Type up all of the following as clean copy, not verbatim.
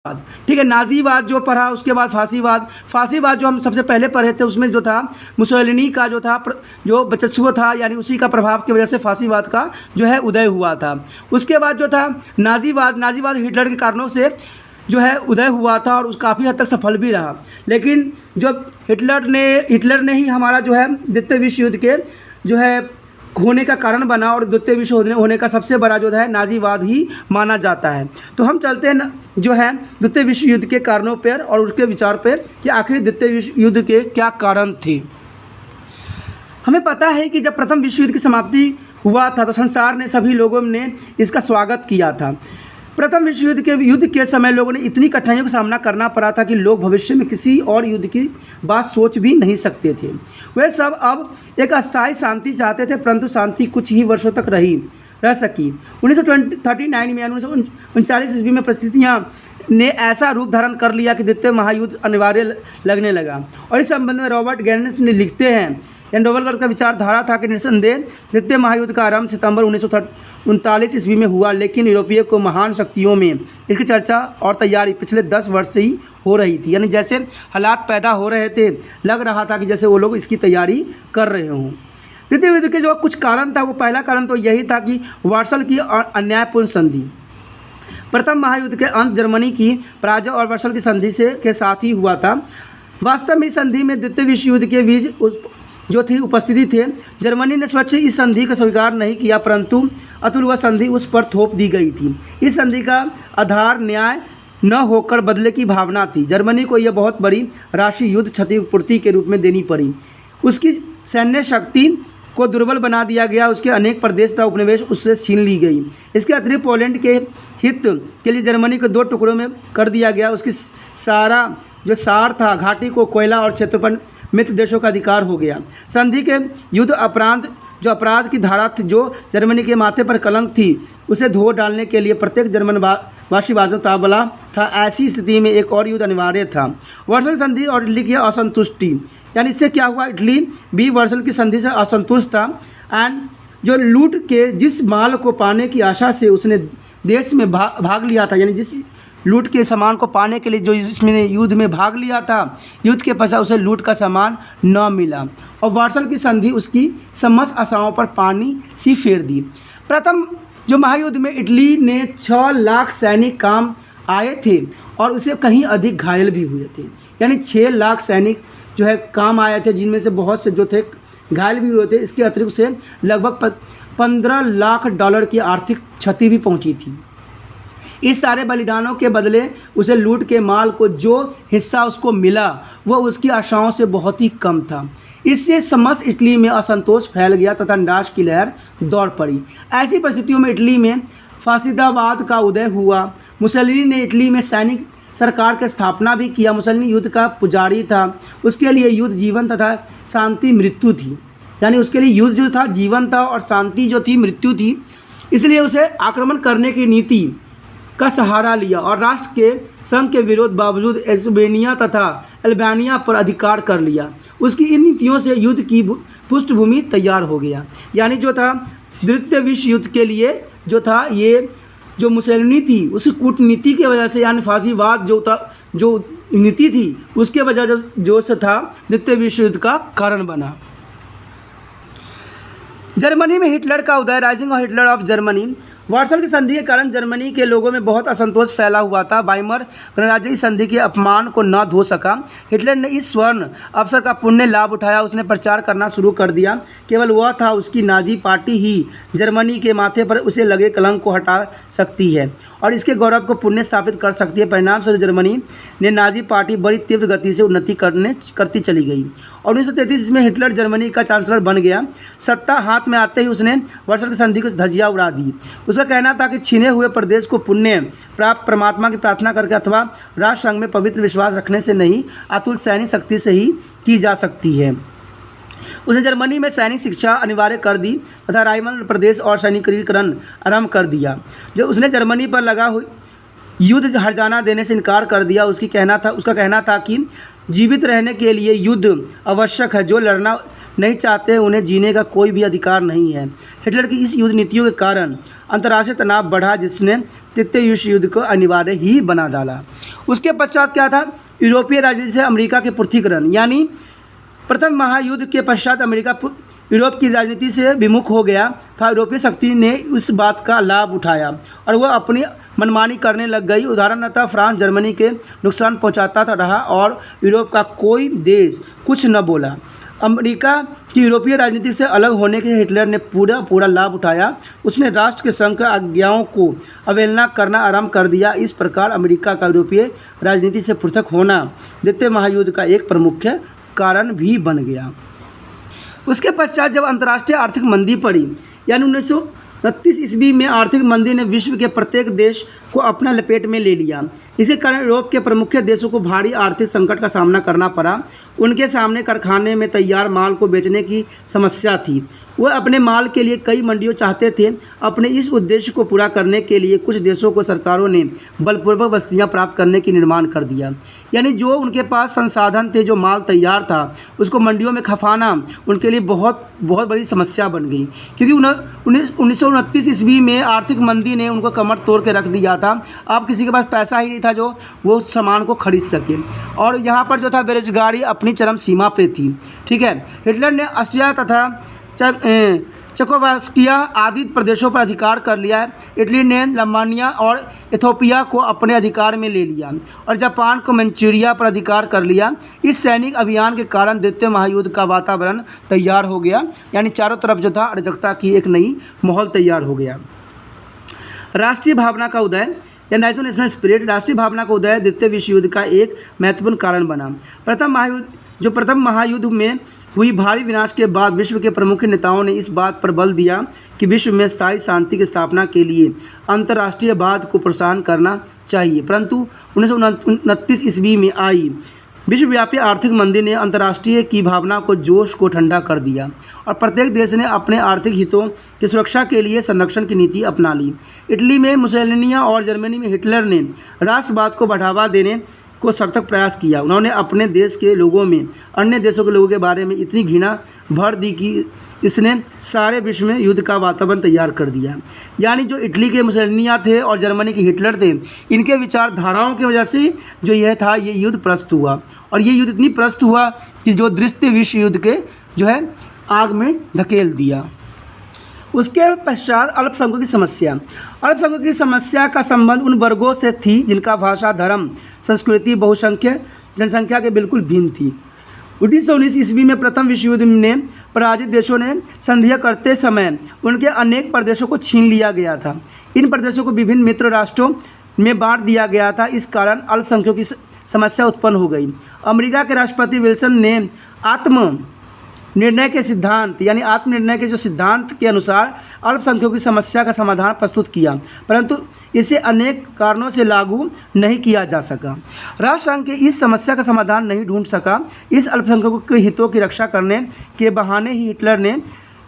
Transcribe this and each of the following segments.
ठीक है। नाजीवाद जो पढ़ा, उसके बाद फांसीवाद। फांसीवाद जो हम सबसे पहले पढ़े थे उसमें जो था मुसोलिनी का जो था जो वर्चस्व था, यानी उसी का प्रभाव की वजह से फांसीवाद का जो है उदय हुआ था। उसके बाद जो था नाजीवाद, नाजीवाद हिटलर के कारणों से जो है उदय हुआ था और काफ़ी हद तक सफल भी रहा। लेकिन जब हिटलर ने ही हमारा जो है द्वितीय विश्व युद्ध के जो है होने का कारण बना, और द्वितीय विश्व युद्ध होने का सबसे बड़ा जो है नाजीवाद ही माना जाता है। तो हम चलते हैं जो है द्वितीय विश्व युद्ध के कारणों पर और उसके विचार पर कि आखिर द्वितीय विश्व युद्ध के क्या कारण थे। हमें पता है कि जब प्रथम विश्व युद्ध की समाप्ति हुआ था तो संसार ने, सभी लोगों ने इसका स्वागत किया था। प्रथम विश्व युद्ध के समय लोगों ने इतनी कठिनाइयों का सामना करना पड़ा था कि लोग भविष्य में किसी और युद्ध की बात सोच भी नहीं सकते थे। वे सब अब एक अस्थायी शांति चाहते थे, परंतु शांति कुछ ही वर्षों तक रह सकी। 1939 में 1939 ईस्वी में परिस्थितियाँ ने ऐसा रूप धारण कर लिया कि द्वितीय महायुद्ध अनिवार्य लगने लगा। और इस संबंध में रॉबर्ट गेनिस ने लिखते हैं, एंडोवलकर का विचारधारा था कि निस्संदेह द्वितीय महायुद्ध का आरंभ सितंबर 1939 ईस्वी में हुआ, लेकिन यूरोपीय को महान शक्तियों में इसकी चर्चा और तैयारी पिछले 10 वर्ष से ही हो रही थी। यानी जैसे हालात पैदा हो रहे थे, लग रहा था कि जैसे वो लोग इसकी तैयारी कर रहे हों। द्वितीय युद्ध के जो कुछ कारण था, वो पहला कारण तो यही था कि वार्सल की अन्यायपूर्ण संधि। प्रथम महायुद्ध के अंत जर्मनी की पराजय और वार्सल की संधि के साथ ही हुआ था। वास्तव में इस संधि में द्वितीय विश्व युद्ध के बीच जो थी उपस्थिति थे। जर्मनी ने स्वच्छ इस संधि का स्वीकार नहीं किया, परंतु अतुल वह संधि उस पर थोप दी गई थी। इस संधि का आधार न्याय न होकर बदले की भावना थी। जर्मनी को यह बहुत बड़ी राशि युद्ध क्षतिपूर्ति के रूप में देनी पड़ी। उसकी सैन्य शक्ति को दुर्बल बना दिया गया। उसके अनेक प्रदेश तथा उपनिवेश उससे छीन ली गई। इसके अतिरिक्त पोलैंड के हित के लिए जर्मनी को 2 टुकड़ों में कर दिया गया। उसकी सारा जो सार था, घाटी को कोयला और क्षेत्रफल मित्र देशों का अधिकार हो गया। संधि के युद्ध अपराध की धारा थी जो जर्मनी के माथे पर कलंक थी, उसे धो डालने के लिए प्रत्येक जर्मन वासी ताबला था। ऐसी स्थिति में एक और युद्ध अनिवार्य था। वर्सल संधि और इटली की असंतुष्टि, यानी इससे क्या हुआ, इटली भी वर्सल की संधि से असंतुष्ट था। एंड जो लूट के जिस माल को पाने की आशा से उसने देश में भाग लिया था, यानी जिस लूट के सामान को पाने के लिए जो इसमें युद्ध में भाग लिया था, युद्ध के पश्चात उसे लूट का सामान न मिला और वार्सल की संधि उसकी समस्त आशाओं पर पानी सी फेर दी। प्रथम जो महायुद्ध में इटली ने 6 लाख सैनिक काम आए थे और उसे कहीं अधिक घायल भी हुए थे। यानी 6 लाख सैनिक जो है काम आए थे, जिनमें से बहुत से जो थे घायल भी हुए थे। इसके अतिरिक्त से लगभग $15 लाख की आर्थिक क्षति भी पहुँची थी। इस सारे बलिदानों के बदले उसे लूट के माल को जो हिस्सा उसको मिला वह उसकी आशाओं से बहुत ही कम था। इससे समस्त इटली में असंतोष फैल गया तथा निराश की लहर दौड़ पड़ी। ऐसी परिस्थितियों में इटली में फासिदावाद का उदय हुआ। मुसोलिनी ने इटली में सैनिक सरकार की स्थापना भी किया। मुसोलिनी युद्ध का पुजारी था। उसके लिए युद्ध जीवन तथा शांति मृत्यु थी। यानी उसके लिए युद्ध जो था जीवन था और शांति जो थी मृत्यु थी। इसलिए उसे आक्रमण करने की नीति का सहारा लिया और राष्ट्र के संघ के विरोध बावजूद एल्बेनिया तथा अल्बानिया पर अधिकार कर लिया। उसकी इन नीतियों से युद्ध की पृष्ठभूमि तैयार हो गया। यानी जो था द्वितीय विश्व युद्ध के लिए जो था ये जो मुसोलिनी थी उसी कूटनीति की वजह से, यानी फांसीवाद जो था, जो नीति थी उसके वजह जो से था द्वितीय विश्व युद्ध का कारण बना। जर्मनी में हिटलर का उदय, rising of Hitler of Germany. Versailles की संधि के कारण जर्मनी के लोगों में बहुत असंतोष फैला हुआ था। वाइमर गणराज्य की संधि के अपमान को न धो सका। हिटलर ने इस स्वर्ण अवसर का पुण्य लाभ उठाया। उसने प्रचार करना शुरू कर दिया। केवल वह था उसकी नाजी पार्टी ही जर्मनी के माथे पर उसे लगे कलंक को हटा सकती है और इसके गौरव को पुण्य स्थापित कर सकती है। परिणाम स्वरूप जर्मनी ने नाजी पार्टी बड़ी तीव्र गति से उन्नति करती चली गई और 1933 में हिटलर जर्मनी का चांसलर बन गया। सत्ता हाथ में आते ही उसने वर्सल की संधि को धज्जियां उड़ा दी। उसका कहना था कि छीने हुए प्रदेश को पुण्य प्राप्त परमात्मा की प्रार्थना करके अथवा राष्ट्र संघ में पवित्र विश्वास रखने से नहीं, अतुल सैनिक शक्ति से ही की जा सकती है। उसने जर्मनी में सैनिक शिक्षा अनिवार्य कर दी तथा राइमल प्रदेश और सैनिकीकरण आरंभ कर दिया। जब उसने जर्मनी पर लगा हुई युद्ध हर्जाना देने से इनकार कर दिया। उसका कहना था कि जीवित रहने के लिए युद्ध आवश्यक है। जो लड़ना नहीं चाहते उन्हें जीने का कोई भी अधिकार नहीं है। हिटलर की इस युद्ध नीतियों के कारण अंतर्राष्ट्रीय तनाव बढ़ा, जिसने तृतीय विश्व युद्ध को अनिवार्य ही बना डाला। उसके पश्चात क्या था, यूरोपीय राजनीति से अमेरिका के पृथक्करण, यानी प्रथम महायुद्ध के पश्चात अमेरिका यूरोप की राजनीति से विमुख हो गया था। यूरोपीय शक्ति ने इस बात का लाभ उठाया और वह अपनी मनमानी करने लग गई। उदाहरणतः फ्रांस जर्मनी के नुकसान पहुंचाता रहा और यूरोप का कोई देश कुछ न बोला। अमेरिका की यूरोपीय राजनीति से अलग होने के हिटलर ने पूरा लाभ उठाया। उसने राष्ट्र के संघ की आज्ञाओं को अवहेलना करना आरंभ कर दिया। इस प्रकार अमेरिका का यूरोपीय राजनीति से पृथक होना द्वितीय महायुद्ध का एक प्रमुख कारण भी बन गया। उसके पश्चात जब अंतर्राष्ट्रीय आर्थिक मंदी पड़ी, यानी 1929 ईस्वी में आर्थिक मंदी ने विश्व के प्रत्येक देश को अपना लपेट में ले लिया। इसके कारण यूरोप के प्रमुख देशों को भारी आर्थिक संकट का सामना करना पड़ा। उनके सामने कारखाने में तैयार माल को बेचने की समस्या थी। वह अपने माल के लिए कई मंडियों चाहते थे। अपने इस उद्देश्य को पूरा करने के लिए कुछ देशों को सरकारों ने बलपूर्वक बस्तियां प्राप्त करने की निर्माण कर दिया। यानी जो उनके पास संसाधन थे, जो माल तैयार था, उसको मंडियों में खपाना उनके लिए बहुत बड़ी समस्या बन गई, क्योंकि 1929 ईस्वी में आर्थिक मंदी ने उनको कमर तोड़ के रख दिया था। अब किसी के पास पैसा ही नहीं था जो वो सामान को खरीद सके, और यहाँ पर जो था बेरोजगारी अपनी चरम सीमा पे थी। ठीक है, हिटलर ने ऑस्ट्रिया तथा चेकोस्लोवाकिया आदि प्रदेशों पर अधिकार कर लिया है। इटली ने लमानिया और इथियोपिया को अपने अधिकार में ले लिया और जापान को मंचूरिया पर अधिकार कर लिया। इस सैनिक अभियान के कारण द्वितीय महायुद्ध का वातावरण तैयार हो गया, यानी चारों तरफ जो था अराजकता की एक नई माहौल तैयार हो गया। राष्ट्रीय भावना का उदय या नेशनल स्पिरिट, राष्ट्रीय भावना का उदय द्वितीय विश्व युद्ध का एक महत्वपूर्ण कारण बना। प्रथम महायुद्ध में हुई भारी विनाश के बाद विश्व के प्रमुख नेताओं ने इस बात पर बल दिया कि विश्व में स्थायी शांति की स्थापना के लिए अंतर्राष्ट्रीयवाद को प्रोत्साहन करना चाहिए। परंतु 1929 ईस्वी में आई विश्वव्यापी आर्थिक मंदी ने अंतर्राष्ट्रीय की भावना को जोश को ठंडा कर दिया और प्रत्येक देश ने अपने आर्थिक हितों की सुरक्षा के लिए संरक्षण की नीति अपना ली। इटली में मुसोलिनी और जर्मनी में हिटलर ने राष्ट्रवाद को बढ़ावा देने को सार्थक प्रयास किया। उन्होंने अपने देश के लोगों में अन्य देशों के लोगों के बारे में इतनी घृणा भर दी कि इसने सारे विश्व में युद्ध का वातावरण तैयार कर दिया। यानी जो इटली के मुसोलिनी थे और जर्मनी के हिटलर थे, इनके विचारधाराओं की वजह से जो यह था ये युद्ध प्रस्त हुआ, और ये युद्ध इतनी प्रस्त हुआ कि जो द्वितीय विश्व युद्ध के जो है आग में धकेल दिया। उसके पश्चात अल्पसंख्यकों की समस्या। अल्पसंख्यकों की समस्या का संबंध उन वर्गों से थी जिनका भाषा, धर्म, संस्कृति, बहुसंख्यक जनसंख्या के बिल्कुल भिन्न थी। 1919 ईस्वी में प्रथम विश्व युद्ध में पराजित देशों ने संधि करते समय उनके अनेक प्रदेशों को छीन लिया गया था। इन प्रदेशों को विभिन्न मित्र राष्ट्रों में बांट दिया गया था। इस कारण अल्पसंख्यकों की समस्या उत्पन्न हो गई। अमेरिका के राष्ट्रपति विल्सन ने आत्मनिर्णय के सिद्धांत, यानी आत्मनिर्णय के जो सिद्धांत के अनुसार अल्पसंख्यकों की समस्या का समाधान प्रस्तुत किया, परंतु इसे अनेक कारणों से लागू नहीं किया जा सका। राष्ट्रसंघ के इस समस्या का समाधान नहीं ढूंढ सका। इस अल्पसंख्यकों के हितों की रक्षा करने के बहाने ही हिटलर ने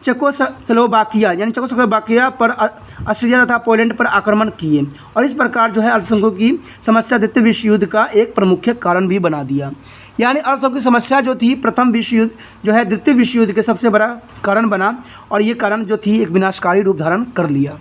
चेकोस्लोवाकिया यानी चेकोस्लोवाकिया पर, ऑस्ट्रिया तथा पोलैंड पर आक्रमण किए, और इस प्रकार जो है अल्पसंख्यकों की समस्या द्वितीय विश्व युद्ध का एक प्रमुख कारण भी बना दिया। यानी अल्पसंख्यकों की समस्या जो थी प्रथम विश्व युद्ध जो है द्वितीय विश्व युद्ध के सबसे बड़ा कारण बना, और ये कारण जो थी एक विनाशकारी रूप धारण कर लिया।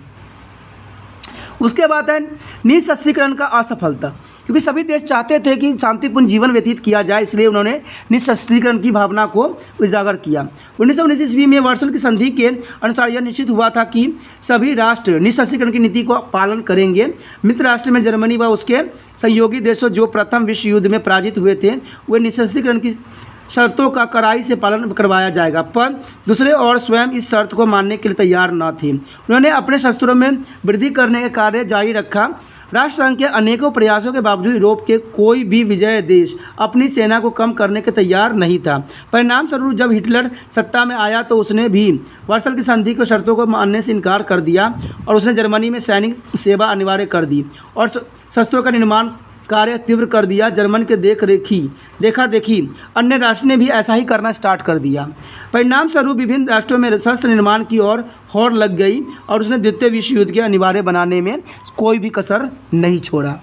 उसके बाद है निःशस्त्रीकरण का असफलता, क्योंकि सभी देश चाहते थे कि शांतिपूर्ण जीवन व्यतीत किया जाए, इसलिए उन्होंने निःशस्त्रीकरण की भावना को उजागर किया। 1919 ईस्वी में वर्सल की संधि के अनुसार यह निश्चित हुआ था कि सभी राष्ट्र निःशस्त्रीकरण की नीति को पालन करेंगे। मित्र राष्ट्र में जर्मनी व उसके सहयोगी देशों जो प्रथम विश्व युद्ध में पराजित हुए थे, वे निःशस्त्रीकरण की शर्तों का कड़ाई से पालन करवाया जाएगा, पर दूसरे और स्वयं इस शर्त को मानने के लिए तैयार न थे। उन्होंने अपने शस्त्रों में वृद्धि करने का कार्य जारी रखा। राष्ट्रसंघ के अनेकों प्रयासों के बावजूद यूरोप के कोई भी विजय देश अपनी सेना को कम करने के तैयार नहीं था। परिणाम स्वरूप जब हिटलर सत्ता में आया तो उसने भी वर्सल की संधि की शर्तों को मानने से इनकार कर दिया, और उसने जर्मनी में सैनिक सेवा अनिवार्य कर दी और शस्त्रों का निर्माण कार्य तीव्र कर दिया। जर्मन के देखा देखी अन्य राष्ट्र ने भी ऐसा ही करना स्टार्ट कर दिया। परिणाम स्वरूप विभिन्न राष्ट्रों में शस्त्र निर्माण की ओर होड़ लग गई, और उसने द्वितीय विश्व युद्ध के अनिवार्य बनाने में कोई भी कसर नहीं छोड़ा।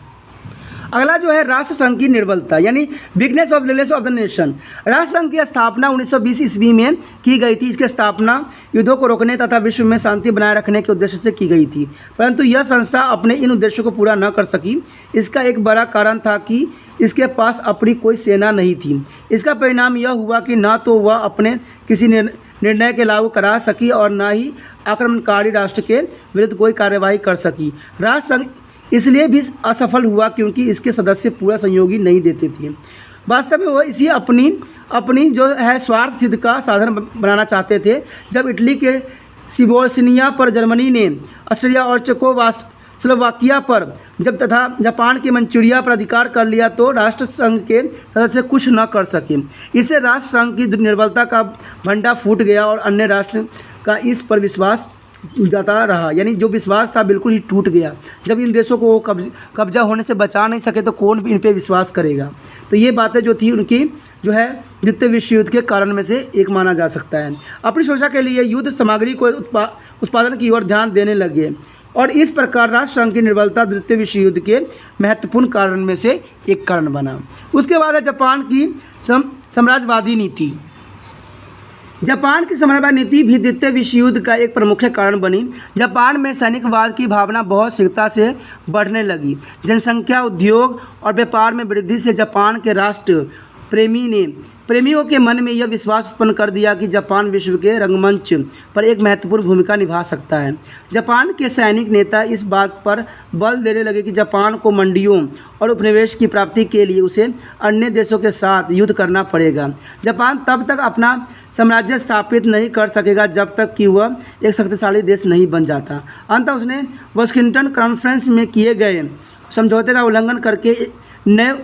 अगला जो है राष्ट्र संघ की निर्बलता यानी weakness of relation of the nation. राष्ट्र संघ की स्थापना 1920 ईस्वी में की गई थी। इसकी स्थापना युद्धों को रोकने तथा विश्व में शांति बनाए रखने के उद्देश्य से की गई थी, परंतु यह संस्था अपने इन उद्देश्यों को पूरा न कर सकी। इसका एक बड़ा कारण था कि इसके पास अपनी कोई सेना नहीं थी। इसका परिणाम यह हुआ कि न तो वह अपने किसी निर्णय के लागू करा सकी और न ही आक्रमणकारी राष्ट्र के विरुद्ध कोई कार्यवाही कर सकी। राष्ट्र संघ इसलिए भी असफल हुआ क्योंकि इसके सदस्य पूरा सहयोगी नहीं देते थे। वास्तव में वह इसी अपनी जो है स्वार्थ सिद्ध का साधन बनाना चाहते थे। जब इटली के सिबोस्निया पर जर्मनी ने ऑस्ट्रिया और चेकोस्लोवाकिया पर तथा जापान के मंचूरिया पर अधिकार कर लिया तो राष्ट्र संघ के सदस्य कुछ न कर सके। इससे राष्ट्र संघ की निर्बलता का भंडा फूट गया और अन्य राष्ट्र का इस पर विश्वास जाता रहा, यानी जो विश्वास था बिल्कुल ही टूट गया। जब इन देशों को कब्जा होने से बचा नहीं सके तो कौन भी इन पे विश्वास करेगा। तो ये बातें जो थी उनकी जो है द्वितीय विश्व युद्ध के कारण में से एक माना जा सकता है। अपनी सुरक्षा के लिए युद्ध सामग्री को उत्पादन की ओर ध्यान देने लगे और इस प्रकार राष्ट्र संघ की निर्बलता द्वितीय विश्व युद्ध के महत्वपूर्ण कारण में से एक कारण बना। उसके बाद है जापान की साम्राज्यवादी नीति। जापान की साम्राज्यवादी नीति भी द्वितीय विश्व युद्ध का एक प्रमुख कारण बनी। जापान में सैनिकवाद की भावना बहुत शीघ्रता से बढ़ने लगी। जनसंख्या, उद्योग और व्यापार में वृद्धि से जापान के राष्ट्र प्रेमियों के मन में यह विश्वास उत्पन्न कर दिया कि जापान विश्व के रंगमंच पर एक महत्वपूर्ण भूमिका निभा सकता है। जापान के सैनिक नेता इस बात पर बल देने लगे कि जापान को मंडियों और उपनिवेश की प्राप्ति के लिए उसे अन्य देशों के साथ युद्ध करना पड़ेगा। जापान तब तक अपना साम्राज्य स्थापित नहीं कर सकेगा जब तक कि वह एक शक्तिशाली देश नहीं बन जाता। अंततः उसने वाशिंगटन कॉन्फ्रेंस में किए गए समझौते का उल्लंघन करके नए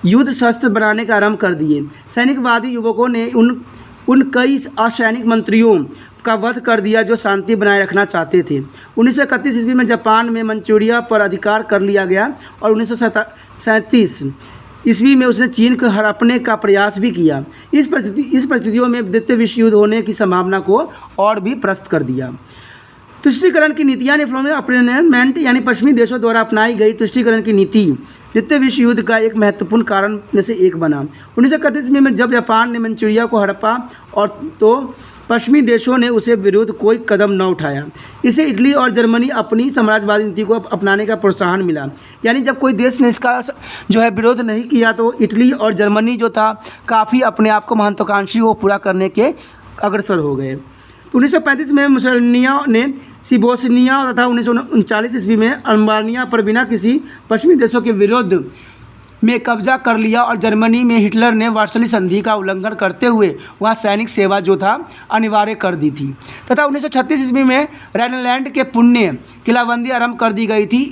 युद्ध शस्त्र बनाने का आरंभ कर दिए। सैनिकवादी युवकों ने उन कई असैनिक मंत्रियों का वध कर दिया जो शांति बनाए रखना चाहते थे। 1931 ईस्वी में जापान में मंचूरिया पर अधिकार कर लिया गया और 1937 ईस्वी में उसने चीन को हड़पने का प्रयास भी किया। इस परिस्थितियों में द्वितीय विश्व युद्ध होने की संभावना को और भी प्रस्त कर दिया। तुष्टीकरण की नीतियाँ अप्रेनमेंट यानी पश्चिमी देशों द्वारा अपनाई गई तुष्टीकरण की नीति द्वितीय विश्व युद्ध का एक महत्वपूर्ण कारण में से एक बना। 1931 में जब जापान ने मंचूरिया को हड़पा और तो पश्चिमी देशों ने उसे विरुद्ध कोई कदम न उठाया। इसे इटली और जर्मनी अपनी साम्राज्यवादी नीति को अपनाने का प्रोत्साहन मिला। यानी जब कोई देश ने इसका जो है विरोध नहीं किया तो इटली और जर्मनी जो था काफ़ी अपने आप को महत्वाकांक्षी को पूरा करने के अग्रसर हो गए। 1935 में मुसोलिनी ने सिबोस्निया तथा 1939 ईस्वी में अल्बानिया पर बिना किसी पश्चिमी देशों के विरोध में कब्जा कर लिया और जर्मनी में हिटलर ने वार्साई संधि का उल्लंघन करते हुए वहाँ सैनिक सेवा जो था अनिवार्य कर दी थी तथा 1936 ईस्वी में राइनलैंड के पुण्य किलाबंदी आरंभ कर दी गई थी।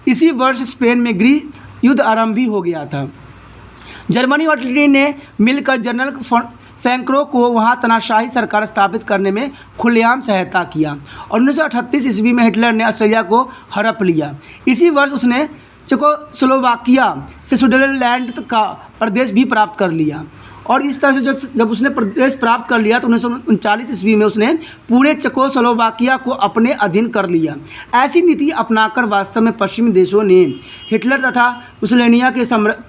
इसी वर्ष स्पेन में गृह युद्ध आरंभ भी हो गया था। जर्मनी और इटली ने मिलकर जनरल फ्रैंको को वहाँ तानाशाही सरकार स्थापित करने में खुलेआम सहायता किया और 1938 ईस्वी में हिटलर ने ऑस्ट्रिया को हड़प लिया। इसी वर्ष उसने चेकोस्लोवाकिया से स्विट्जरलैंड का प्रदेश भी प्राप्त कर लिया और इस तरह से जब उसने प्रदेश प्राप्त कर लिया तो 1939 ईस्वी में उसने पूरे चेकोस्लोवाकिया को अपने अधीन कर लिया। ऐसी नीति अपनाकर वास्तव में पश्चिमी देशों ने हिटलर तथा मुसोलिनी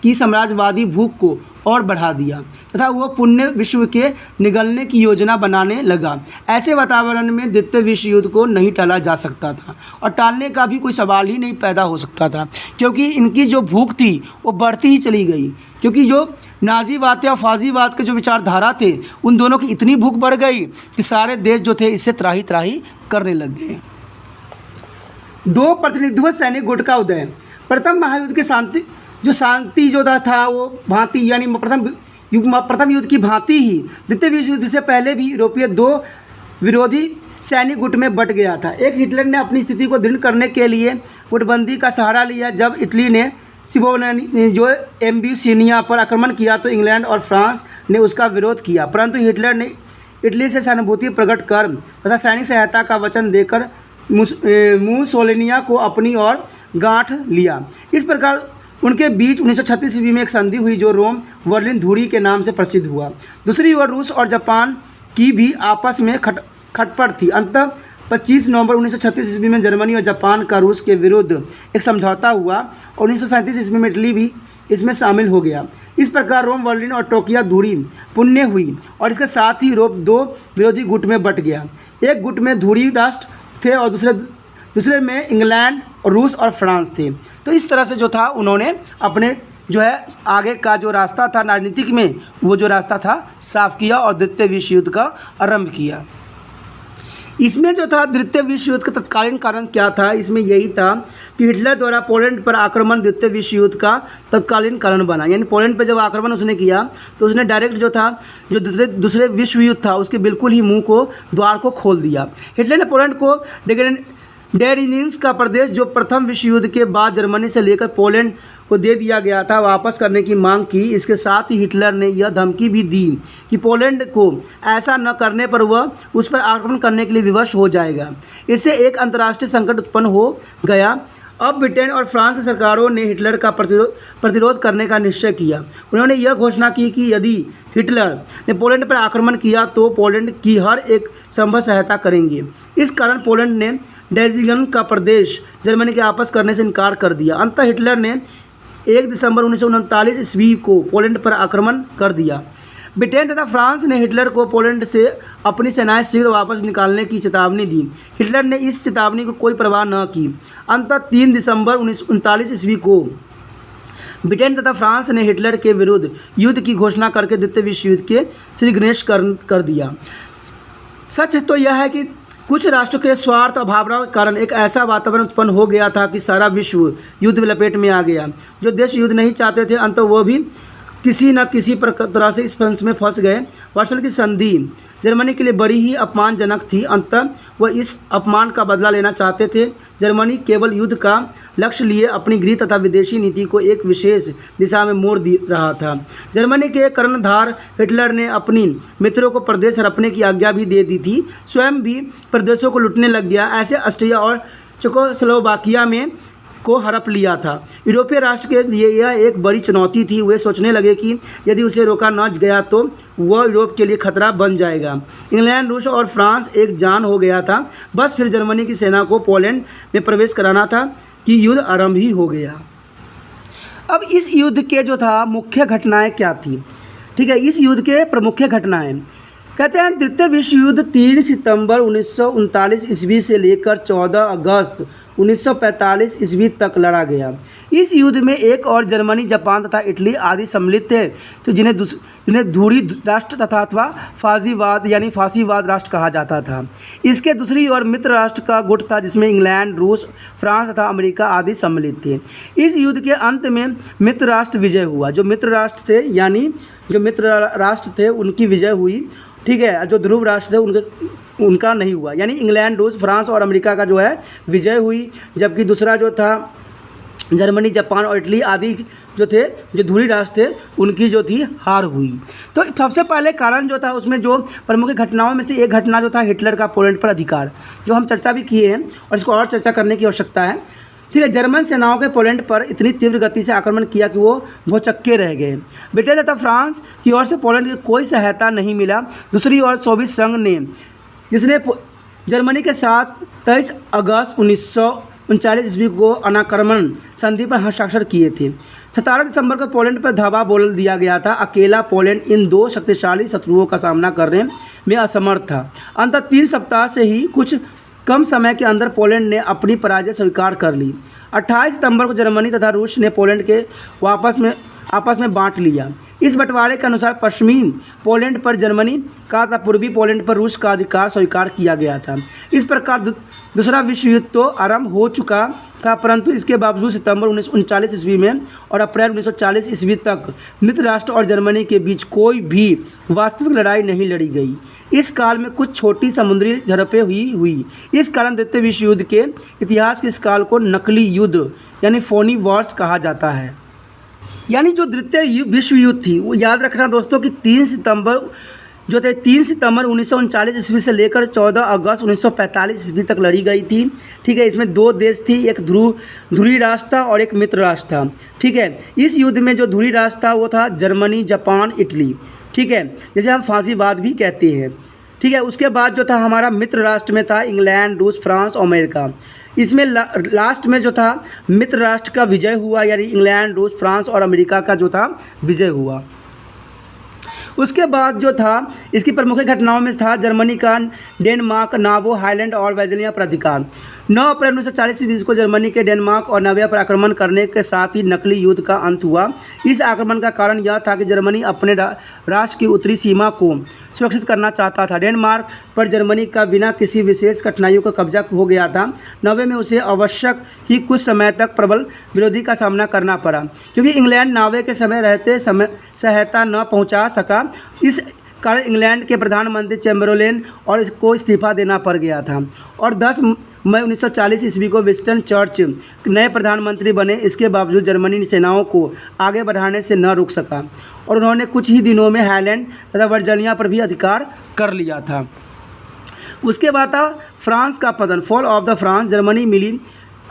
की साम्राज्यवादी भूख को और बढ़ा दिया तथा वो पुण्य विश्व के निगलने की योजना बनाने लगा। ऐसे वातावरण में द्वितीय विश्व युद्ध को नहीं टाला जा सकता था और टालने का भी कोई सवाल ही नहीं पैदा हो सकता था क्योंकि इनकी जो भूख थी वो बढ़ती ही चली गई। क्योंकि जो नाजीवाद या फाजीवाद के जो विचारधारा थे उन दोनों की इतनी भूख बढ़ गई कि सारे देश जो थे इससे त्राही त्राही करने लग गए। दो प्रतिनिधित्व सैनिक गुट का उदय। प्रथम महायुद्ध के शांति जो था वो भांति यानी प्रथम युद्ध की भांति ही द्वितीय विश्व युद्ध से पहले भी यूरोपीय दो विरोधी सैनिक गुट में बट गया था। एक हिटलर ने अपनी स्थिति को दृढ़ करने के लिए गुटबंदी का सहारा लिया। जब इटली ने एम्बिसिनिया पर आक्रमण किया तो इंग्लैंड और फ्रांस ने उसका विरोध किया, परंतु हिटलर ने इटली से सहानुभूति प्रकट कर तथा सैनिक सहायता का वचन देकर मुसोलिनी को अपनी ओर गांठ लिया। इस प्रकार उनके बीच 1936 ईस्वी में एक संधि हुई जो रोम बर्लिन धुरी के नाम से प्रसिद्ध हुआ। दूसरी ओर रूस और जापान की भी आपस में खटपट थी। अंततः 25 नवंबर 1936 ईस्वी में जर्मनी और जापान का रूस के विरुद्ध एक समझौता हुआ और 1937 ईस्वी में इटली इसमें शामिल हो गया। इस प्रकार रोम, बर्लिन और टोक्यो दूरी पुण्य हुई और इसके साथ ही यूरोप दो विरोधी गुट में बट गया। एक गुट में धुरी राष्ट्र थे और दूसरे में इंग्लैंड और रूस और फ्रांस थे। तो इस तरह से जो था उन्होंने अपने जो है आगे का जो रास्ता था राजनीतिक में, वो जो रास्ता था साफ किया और द्वितीय विश्व युद्ध का आरंभ किया। इसमें जो था द्वितीय विश्व युद्ध का तत्कालीन कारण क्या था, इसमें यही था कि हिटलर द्वारा पोलैंड पर आक्रमण द्वितीय विश्व युद्ध का तत्कालीन कारण बना। यानी पोलैंड पर जब आक्रमण उसने किया तो उसने डायरेक्ट जो था जो दूसरे विश्व युद्ध था उसके बिल्कुल ही मुंह को द्वार को खोल दिया। हिटलर ने पोलैंड को डेरिनिंस का प्रदेश जो प्रथम विश्व युद्ध के बाद जर्मनी से लेकर पोलैंड को दे दिया गया था वापस करने की मांग की। इसके साथ ही हिटलर ने यह धमकी भी दी कि पोलैंड को ऐसा न करने पर वह उस पर आक्रमण करने के लिए विवश हो जाएगा। इससे एक अंतर्राष्ट्रीय संकट उत्पन्न हो गया। अब ब्रिटेन और फ्रांस की सरकारों ने हिटलर का प्रतिरोध करने का निश्चय किया। उन्होंने यह घोषणा की कि यदि हिटलर ने पोलैंड पर आक्रमण किया तो पोलैंड की हर एक संभव सहायता करेंगे। इस कारण पोलैंड ने डेजिगन का प्रदेश जर्मनी के वापस करने से इनकार कर दिया। अंततः हिटलर ने 1 दिसंबर 1939 ईस्वी को पोलैंड पर आक्रमण कर दिया। ब्रिटेन तथा फ्रांस ने हिटलर को पोलैंड से अपनी सेनाएं शीघ्र वापस निकालने की चेतावनी दी। हिटलर ने इस चेतावनी को कोई परवाह न की। अंततः 3 दिसंबर 1939 ईस्वी को ब्रिटेन तथा फ्रांस ने हिटलर के विरुद्ध युद्ध की घोषणा करके द्वितीय विश्व युद्ध के श्रीगणेश कर दिया। सच तो यह है कि कुछ राष्ट्रों के स्वार्थ और भावनाओं के कारण एक ऐसा वातावरण उत्पन्न हो गया था कि सारा विश्व युद्ध में लपेट में आ गया। जो देश युद्ध नहीं चाहते थे अंत वो भी किसी न किसी तरह से इस फंस में फंस गए। वर्षों की संधि जर्मनी के लिए बड़ी ही अपमानजनक थी। अंततः वह इस अपमान का बदला लेना चाहते थे। जर्मनी केवल युद्ध का लक्ष्य लिए अपनी गृह तथा विदेशी नीति को एक विशेष दिशा में मोड़ रहा था। जर्मनी के कर्णधार हिटलर ने अपनी मित्रों को प्रदेश हड़पने की आज्ञा भी दे दी थी। स्वयं भी प्रदेशों को लूटने लग गया। ऐसे ऑस्ट्रिया और चेकोस्लोवाकिया में को हड़प लिया था। यूरोपीय राष्ट्र के लिए यह एक बड़ी चुनौती थी। वे सोचने लगे कि यदि उसे रोका न गया तो वह यूरोप के लिए खतरा बन जाएगा। इंग्लैंड, रूस और फ्रांस एक जान हो गया था। बस फिर जर्मनी की सेना को पोलैंड में प्रवेश कराना था कि युद्ध आरंभ ही हो गया। अब इस युद्ध के जो था मुख्य घटनाएं क्या थी, ठीक है, इस युद्ध के प्रमुख घटनाएं कहते हैं द्वितीय विश्व युद्ध 3 सितंबर 1939 ईस्वी से लेकर 14 अगस्त 1945 ईस्वी तक लड़ा गया। इस युद्ध में एक और जर्मनी, जापान तथा इटली आदि सम्मिलित थे, तो जिन्हें ध्रुवी राष्ट्र तथा अथवा फासीवाद यानी फासीवाद राष्ट्र कहा जाता था। इसके दूसरी ओर मित्र राष्ट्र का गुट था जिसमें इंग्लैंड, रूस, फ्रांस तथा अमेरिका आदि सम्मिलित थे। इस युद्ध के अंत में मित्र राष्ट्र विजय हुआ। जो मित्र राष्ट्र थे यानी जो मित्र राष्ट्र थे उनकी विजय हुई, ठीक है। जो ध्रुव राष्ट्र थे उनका नहीं हुआ। यानी इंग्लैंड, रूस, फ्रांस और अमेरिका का जो है विजय हुई, जबकि दूसरा जो था जर्मनी, जापान और इटली आदि जो थे जो ध्रुवी राष्ट्र थे उनकी जो थी हार हुई। तो सबसे पहले कारण जो था उसमें जो प्रमुख घटनाओं में से एक घटना जो था हिटलर का पोलैंड पर अधिकार, जो हम चर्चा भी किए हैं और इसको और चर्चा करने की आवश्यकता है, ठीक है। जर्मन सेनाओं के पोलैंड पर इतनी तीव्र गति से आक्रमण किया कि वो भौचक्के रह गए। ब्रिटेन तथा फ्रांस की ओर से पोलैंड की कोई सहायता नहीं मिला। दूसरी ओर सोवियत संघ ने जिसने जर्मनी के साथ 23 अगस्त 1939 ईस्वी को अनाक्रमण संधि पर हस्ताक्षर किए थे। 17 दिसंबर को पोलैंड पर धावा बोल दिया गया था। अकेला पोलैंड इन दो शक्तिशाली शत्रुओं का सामना करने में असमर्थ था। अंततः 3 सप्ताह से ही कुछ कम समय के अंदर पोलैंड ने अपनी पराजय स्वीकार कर ली। 28 सितंबर को जर्मनी तथा रूस ने पोलैंड के आपस में बांट लिया। इस बंटवारे के अनुसार पश्चिमी पोलैंड पर जर्मनी का तथा पूर्वी पोलैंड पर रूस का अधिकार स्वीकार किया गया था। इस प्रकार दूसरा विश्व युद्ध तो आरंभ हो चुका था, परंतु इसके बावजूद सितंबर 1939 ईस्वी में और अप्रैल 1940 ईस्वी तक मित्र राष्ट्र और जर्मनी के बीच कोई भी वास्तविक लड़ाई नहीं लड़ी गई। इस काल में कुछ छोटी समुद्री झड़पें हुई। इस कारण द्वितीय विश्व युद्ध के इतिहास के इस काल को नकली युद्ध यानी फोनी वॉर्स कहा जाता है। यानी जो द्वितीय विश्व युद्ध थी वो याद रखना दोस्तों कि 3 सितंबर 1939 ईस्वी से लेकर 14 अगस्त 1945 ईस्वी तक लड़ी गई थी, ठीक है। इसमें 2 देश थी, एक ध्रुवी राष्ट्र था और एक मित्र राष्ट्र था, ठीक है। इस युद्ध में जो ध्रुवी राष्ट्र था वो था जर्मनी, जापान, इटली, ठीक है, जैसे हम फासीवाद भी कहते हैं, ठीक है। उसके बाद जो था हमारा मित्र राष्ट्र में था इंग्लैंड, रूस, फ्रांस और अमेरिका। इसमें लास्ट में जो था मित्र राष्ट्र का विजय हुआ, यानी इंग्लैंड, रूस, फ्रांस और अमेरिका का जो था विजय हुआ। उसके बाद जो था इसकी प्रमुख घटनाओं में था जर्मनी का डेनमार्क, नावो, हाईलैंड और वेल्जिया पर अधिकार। 9 अप्रैल 1940 ईस्वी को जर्मनी के डेनमार्क और नावे पर आक्रमण करने के साथ ही नकली युद्ध का अंत हुआ। इस आक्रमण का कारण यह था कि जर्मनी अपने राष्ट्र की उत्तरी सीमा को सुरक्षित करना चाहता था। डेनमार्क पर जर्मनी का बिना किसी विशेष कठिनाइयों का कब्जा हो गया था। नावे में उसे आवश्यक ही कुछ समय तक प्रबल विरोधी का सामना करना पड़ा, क्योंकि इंग्लैंड नावे के समय रहते समय सहायता न पहुंचा सका। इस कारण इंग्लैंड के प्रधानमंत्री चैम्बरलेन और इसको इस्तीफा देना पड़ गया था और 10 मई 1940 ईस्वी को विंस्टन चर्चिल नए प्रधानमंत्री बने। इसके बावजूद जर्मनी सेनाओं को आगे बढ़ाने से न रुक सका और उन्होंने कुछ ही दिनों में हाईलैंड तथा वर्जीनिया पर भी अधिकार कर लिया था। उसके बाद था फ्रांस का पतन, fall of the France. Germany मिली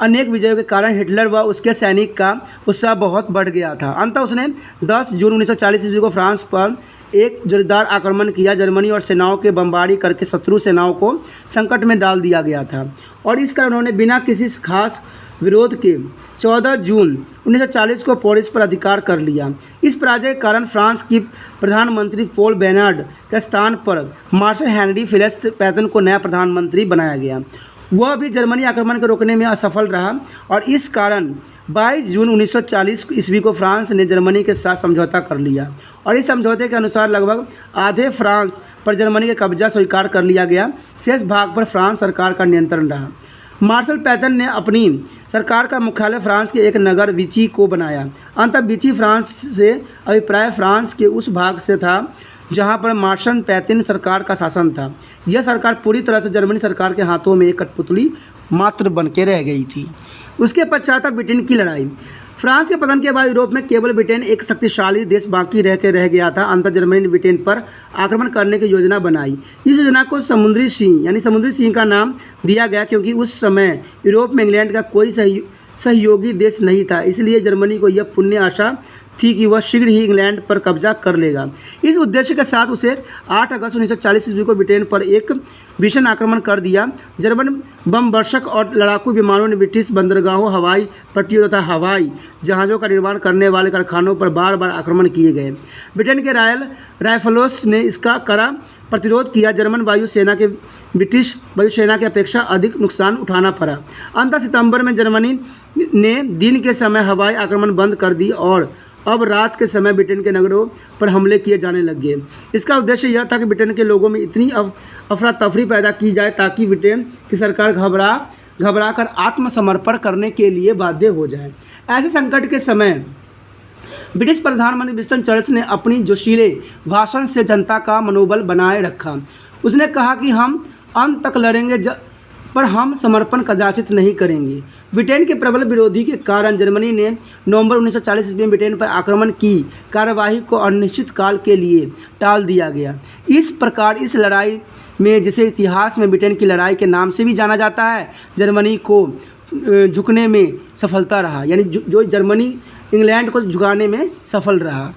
अनेक विजयों के कारण हिटलर व उसके सैनिक का उत्साह बहुत बढ़ गया था। अंततः उसने 10 जून 1940 ईस्वी को फ्रांस पर एक जोरदार आक्रमण किया। जर्मनी और सेनाओं के बमबारी करके शत्रु सेनाओं को संकट में डाल दिया गया था और इस कारण उन्होंने बिना किसी खास विरोध के 14 जून 1940 को पेरिस पर अधिकार कर लिया। इस पराजय के कारण फ्रांस की प्रधानमंत्री पॉल बेनार्ड के स्थान पर मार्शल हेनरी फिलिप्स पैटन को नया प्रधानमंत्री बनाया गया। वह भी जर्मनी आक्रमण को रोकने में असफल रहा और इस कारण 22 जून 1940 ईस्वी को फ्रांस ने जर्मनी के साथ समझौता कर लिया और इस समझौते के अनुसार लगभग आधे फ्रांस पर जर्मनी का कब्जा स्वीकार कर लिया गया। शेष भाग पर फ्रांस सरकार का नियंत्रण रहा। मार्शल पैटन ने अपनी सरकार का मुख्यालय फ्रांस के एक नगर विची को बनाया। अंततः विची फ्रांस से अभिप्राय फ्रांस के उस भाग से था जहां पर मार्शल पैटन सरकार का शासन था। यह सरकार पूरी तरह से जर्मनी सरकार के हाथों में एक कठपुतली मात्र बन के रह गई थी। उसके पश्चात ब्रिटेन की लड़ाई। फ्रांस के पतन के बाद यूरोप में केवल ब्रिटेन एक शक्तिशाली देश बाकी रह गया था। अंततः जर्मनी ने ब्रिटेन पर आक्रमण करने की योजना बनाई। इस योजना को समुद्री सिंह यानी समुद्री सिंह का नाम दिया गया, क्योंकि उस समय यूरोप में इंग्लैंड का कोई सहयोगी देश नहीं था। इसलिए जर्मनी को यह पुण्य आशा थी कि वह शीघ्र ही इंग्लैंड पर कब्जा कर लेगा। इस उद्देश्य के साथ उसे 8 अगस्त 1940 ईस्वी को ब्रिटेन पर एक भीषण आक्रमण कर दिया। जर्मन बम वर्षक और लड़ाकू विमानों ने ब्रिटिश बंदरगाहों, हवाई पट्टियों तथा हवाई जहाज़ों का निर्माण करने वाले कारखानों पर बार बार आक्रमण किए गए। ब्रिटेन के रॉयल राइफल्स ने इसका कड़ा प्रतिरोध किया। जर्मन वायुसेना के ब्रिटिश वायुसेना की अपेक्षा अधिक नुकसान उठाना पड़ा। अंततः सितंबर में जर्मनी ने दिन के समय हवाई आक्रमण बंद कर दी और अब रात के समय ब्रिटेन के नगरों पर हमले किए जाने लग गए। इसका उद्देश्य यह था कि ब्रिटेन के लोगों में इतनी अफरा तफरी पैदा की जाए ताकि ब्रिटेन की सरकार घबरा कर आत्मसमर्पण करने के लिए बाध्य हो जाए। ऐसे संकट के समय ब्रिटिश प्रधानमंत्री विंस्टन चर्चिल ने अपनी जोशीले भाषण से जनता का मनोबल बनाए रखा। उसने कहा कि हम अंत तक लड़ेंगे पर हम समर्पण कदाचित नहीं करेंगे। ब्रिटेन के प्रबल विरोधी के कारण जर्मनी ने नवंबर 1940 ईस्वी में ब्रिटेन पर आक्रमण की कार्यवाही को अनिश्चित काल के लिए टाल दिया गया। इस प्रकार इस लड़ाई में, जिसे इतिहास में ब्रिटेन की लड़ाई के नाम से भी जाना जाता है, जर्मनी को झुकने में सफलता रहा, यानी जो जर्मनी इंग्लैंड को झुकाने में सफल रहा।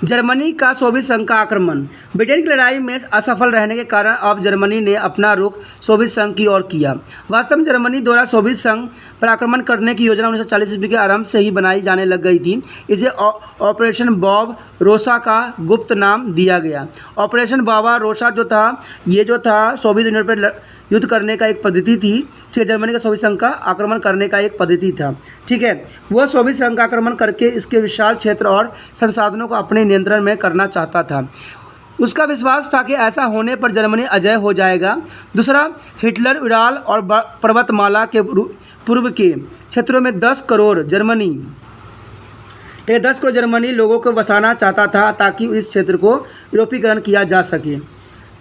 जर्मनी का सोवियत संघ का आक्रमण। ब्रिटेन की लड़ाई में असफल रहने के कारण अब जर्मनी ने अपना रुख सोवियत संघ की ओर किया। वास्तव में जर्मनी द्वारा सोवियत संघ पर आक्रमण करने की योजना 1940 ईस्वी के आरंभ से ही बनाई जाने लग गई थी। इसे ऑपरेशन बॉब रोसा का गुप्त नाम दिया गया। ऑपरेशन बाबा रोसा जो था सोवियत यूनियन पर युद्ध करने का एक पद्धति थी। ठीक है, जर्मनी का सोवियत संघ का आक्रमण करने का एक पद्धति था। ठीक है, वह सोवियत संघ का आक्रमण करके इसके विशाल क्षेत्र और संसाधनों को अपने नियंत्रण में करना चाहता था। उसका विश्वास था कि ऐसा होने पर जर्मनी अजय हो जाएगा। दूसरा, हिटलर उराल और पर्वतमाला के पूर्व के क्षेत्रों में 10 करोड़ जर्मनी लोगों को बसाना चाहता था ताकि इस क्षेत्र को यूरोपीकरण किया जा सके।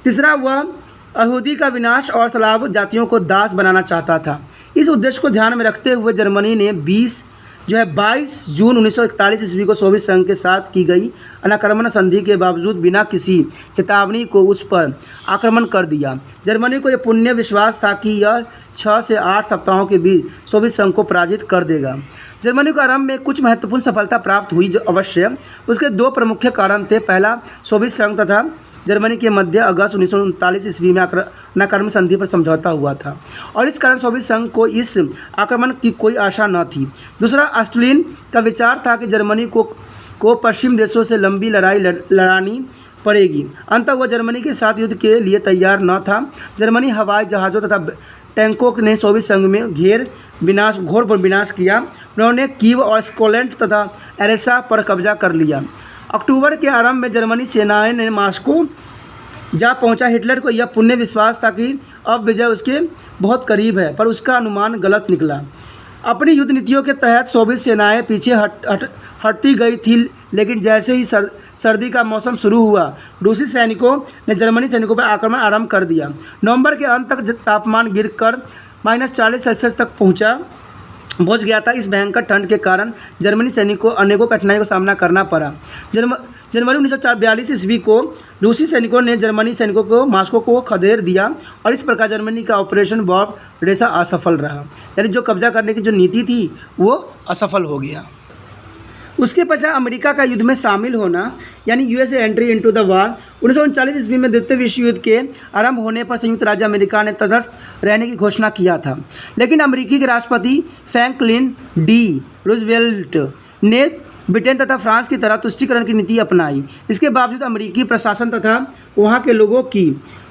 तीसरा, वह यहूदी का विनाश और स्लाव जातियों को दास बनाना चाहता था। इस उद्देश्य को ध्यान में रखते हुए जर्मनी ने 22 जून 1941 ईस्वी को सोवियत संघ के साथ की गई अनाक्रमण संधि के बावजूद बिना किसी चेतावनी को उस पर आक्रमण कर दिया। जर्मनी को यह पुण्य विश्वास था कि यह 6 से 8 सप्ताहों के बीच सोवियत संघ को पराजित कर देगा। जर्मनी को आरंभ में कुछ महत्वपूर्ण सफलता प्राप्त हुई जो अवश्य। उसके 2 प्रमुख कारण थे। पहला, सोवियत संघ तथा जर्मनी के मध्य अगस्त 1939 ईस्वी में नाकार्म संधि पर समझौता हुआ था और इस कारण सोवियत संघ को इस आक्रमण की कोई आशा न थी। दूसरा, स्टालिन का विचार था कि जर्मनी को पश्चिम देशों से लंबी लड़ाई लड़ानी पड़ेगी। अंततः वह जर्मनी के साथ युद्ध के लिए तैयार न था। जर्मनी हवाई जहाज़ों तथा टैंकों ने सोवियत संघ में घोर विनाश किया। उन्होंने कीव और स्कोलेंट तथा एरेसा पर कब्जा कर लिया। अक्टूबर के आरंभ में जर्मनी सेनाएं ने मॉस्को जा पहुंचा। हिटलर को यह पुण्य विश्वास था कि अब विजय उसके बहुत करीब है, पर उसका अनुमान गलत निकला। अपनी युद्ध नीतियों के तहत सोवियत सेनाएं पीछे हटती गई थी, लेकिन जैसे ही सर्दी का मौसम शुरू हुआ, रूसी सैनिकों ने जर्मनी सैनिकों पर आक्रमण आरंभ कर दिया। नवंबर के अंत तक तापमान गिरकर -40 तक पहुंच गया था। इस भयंकर ठंड के कारण जर्मनी सैनिकों को अनेकों कठिनाइयों का सामना करना पड़ा। जनवरी 1942 ईस्वी को रूसी सैनिकों ने जर्मनी सैनिकों को मॉस्को को खदेड़ दिया और इस प्रकार जर्मनी का ऑपरेशन बारबैरोसा असफल रहा। यानी जो कब्जा करने की जो नीति थी वो असफल हो गया। उसके पश्चात अमेरिका का युद्ध में शामिल होना, यानी USA entry into the war. 1939 ईस्वी में द्वितीय विश्व युद्ध के आरंभ होने पर संयुक्त राज्य अमेरिका ने तटस्थ रहने की घोषणा किया था, लेकिन अमेरिकी के राष्ट्रपति फ्रैंकलिन डी रूजवेल्ट ने ब्रिटेन तथा फ्रांस की तरह तुष्टीकरण की नीति अपनाई। इसके बावजूद अमेरिकी प्रशासन तथा वहाँ के लोगों की